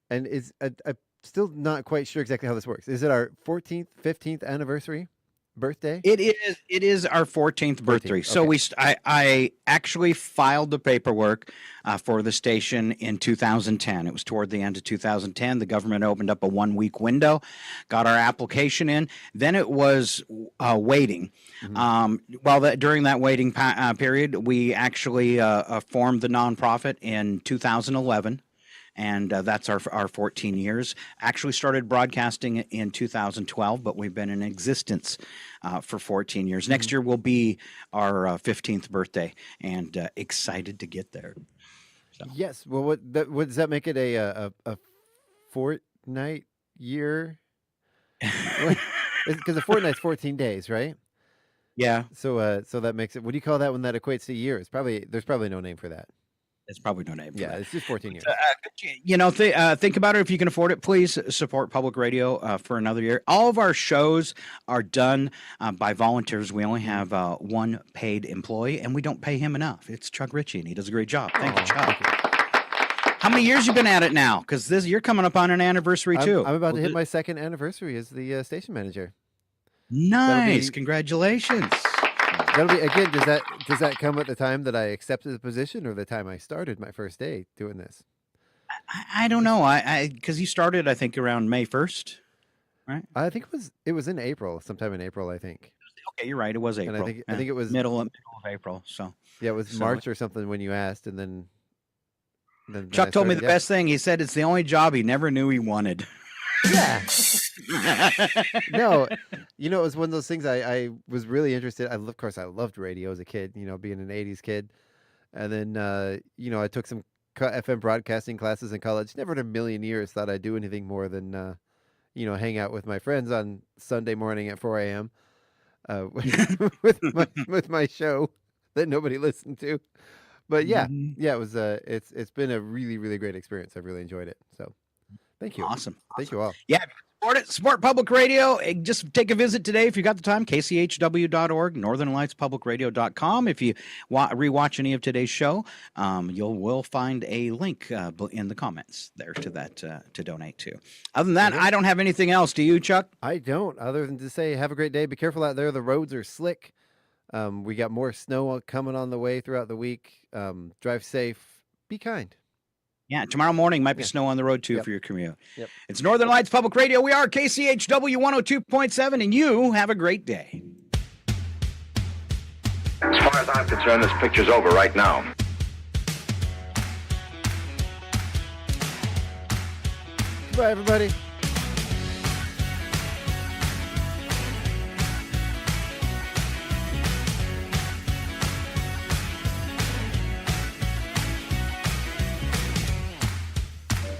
and it's I'm still not quite sure exactly how this works. Is it our 14th, 15th anniversary birthday? It is our 14th birthday. So I actually filed the paperwork for the station in 2010. It was toward the end of 2010. The government opened up a 1-week window, got our application in. Then it was waiting. During that waiting period, we actually formed the nonprofit in 2011. And that's our 14 years. Actually started broadcasting in 2012, but we've been in existence for 14 years. Next year will be our 15th birthday, and excited to get there. So. Yes. Well, what does that make it a fortnight year? Because a fortnight's 14 days, right? Yeah. So that makes it. What do you call that when that equates to years? There's probably no name for that. It's probably no name. Yeah, it's just 14 years. Think about it. If you can afford it, please support public radio for another year. All of our shows are done by volunteers. We only have one paid employee, and we don't pay him enough. It's Chuck Ritchie, and he does a great job. Thank you, Chuck. How many years you been at it now? Because you're coming up on an anniversary too. I'm about to hit my second anniversary as the station manager. Nice, congratulations. That'll be again. Does that come at the time that I accepted the position, or the time I started my first day doing this? I don't know. Because you started, I think, around May 1st, right? I think it was in April, sometime in April. I think. Okay, you're right. It was April. And I think it was middle of April. So yeah, it was March or something when you asked, and then Chuck told me the best thing. He said it's the only job he never knew he wanted. Yeah. No, it was one of those things I was really interested. Of course, I loved radio as a kid, being an 80s kid. And then, I took some FM broadcasting classes in college. Never in a million years thought I'd do anything more than, hang out with my friends on Sunday morning at 4 a.m. With my show that nobody listened to. But yeah, it was, it's been a really, really great experience. I've really enjoyed it. So. Thank you. Awesome. Thank you all. Yeah. Support public radio. Just take a visit today if you got the time. KCHW.org, NorthernLightsPublicRadio.com. If you rewatch any of today's show, will find a link in the comments there to that to donate to. Other than that, I don't have anything else. Do you, Chuck? I don't. Other than to say, have a great day. Be careful out there. The roads are slick. We got more snow coming on the way throughout the week. Drive safe. Be kind. Yeah, tomorrow morning might be snow on the road, too, for your commute. Yep. It's Northern Lights Public Radio. We are KCHW 102.7, and you have a great day. As far as I'm concerned, this picture's over right now. Goodbye, everybody.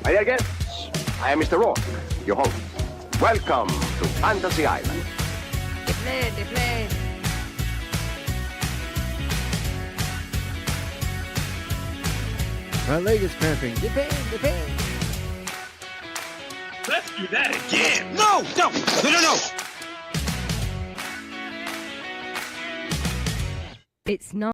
My dear guests, I am Mr. Rourke, your host. Welcome to Fantasy Island. The plane. My leg is cramping. The pain. Let's do that again. No. It's not.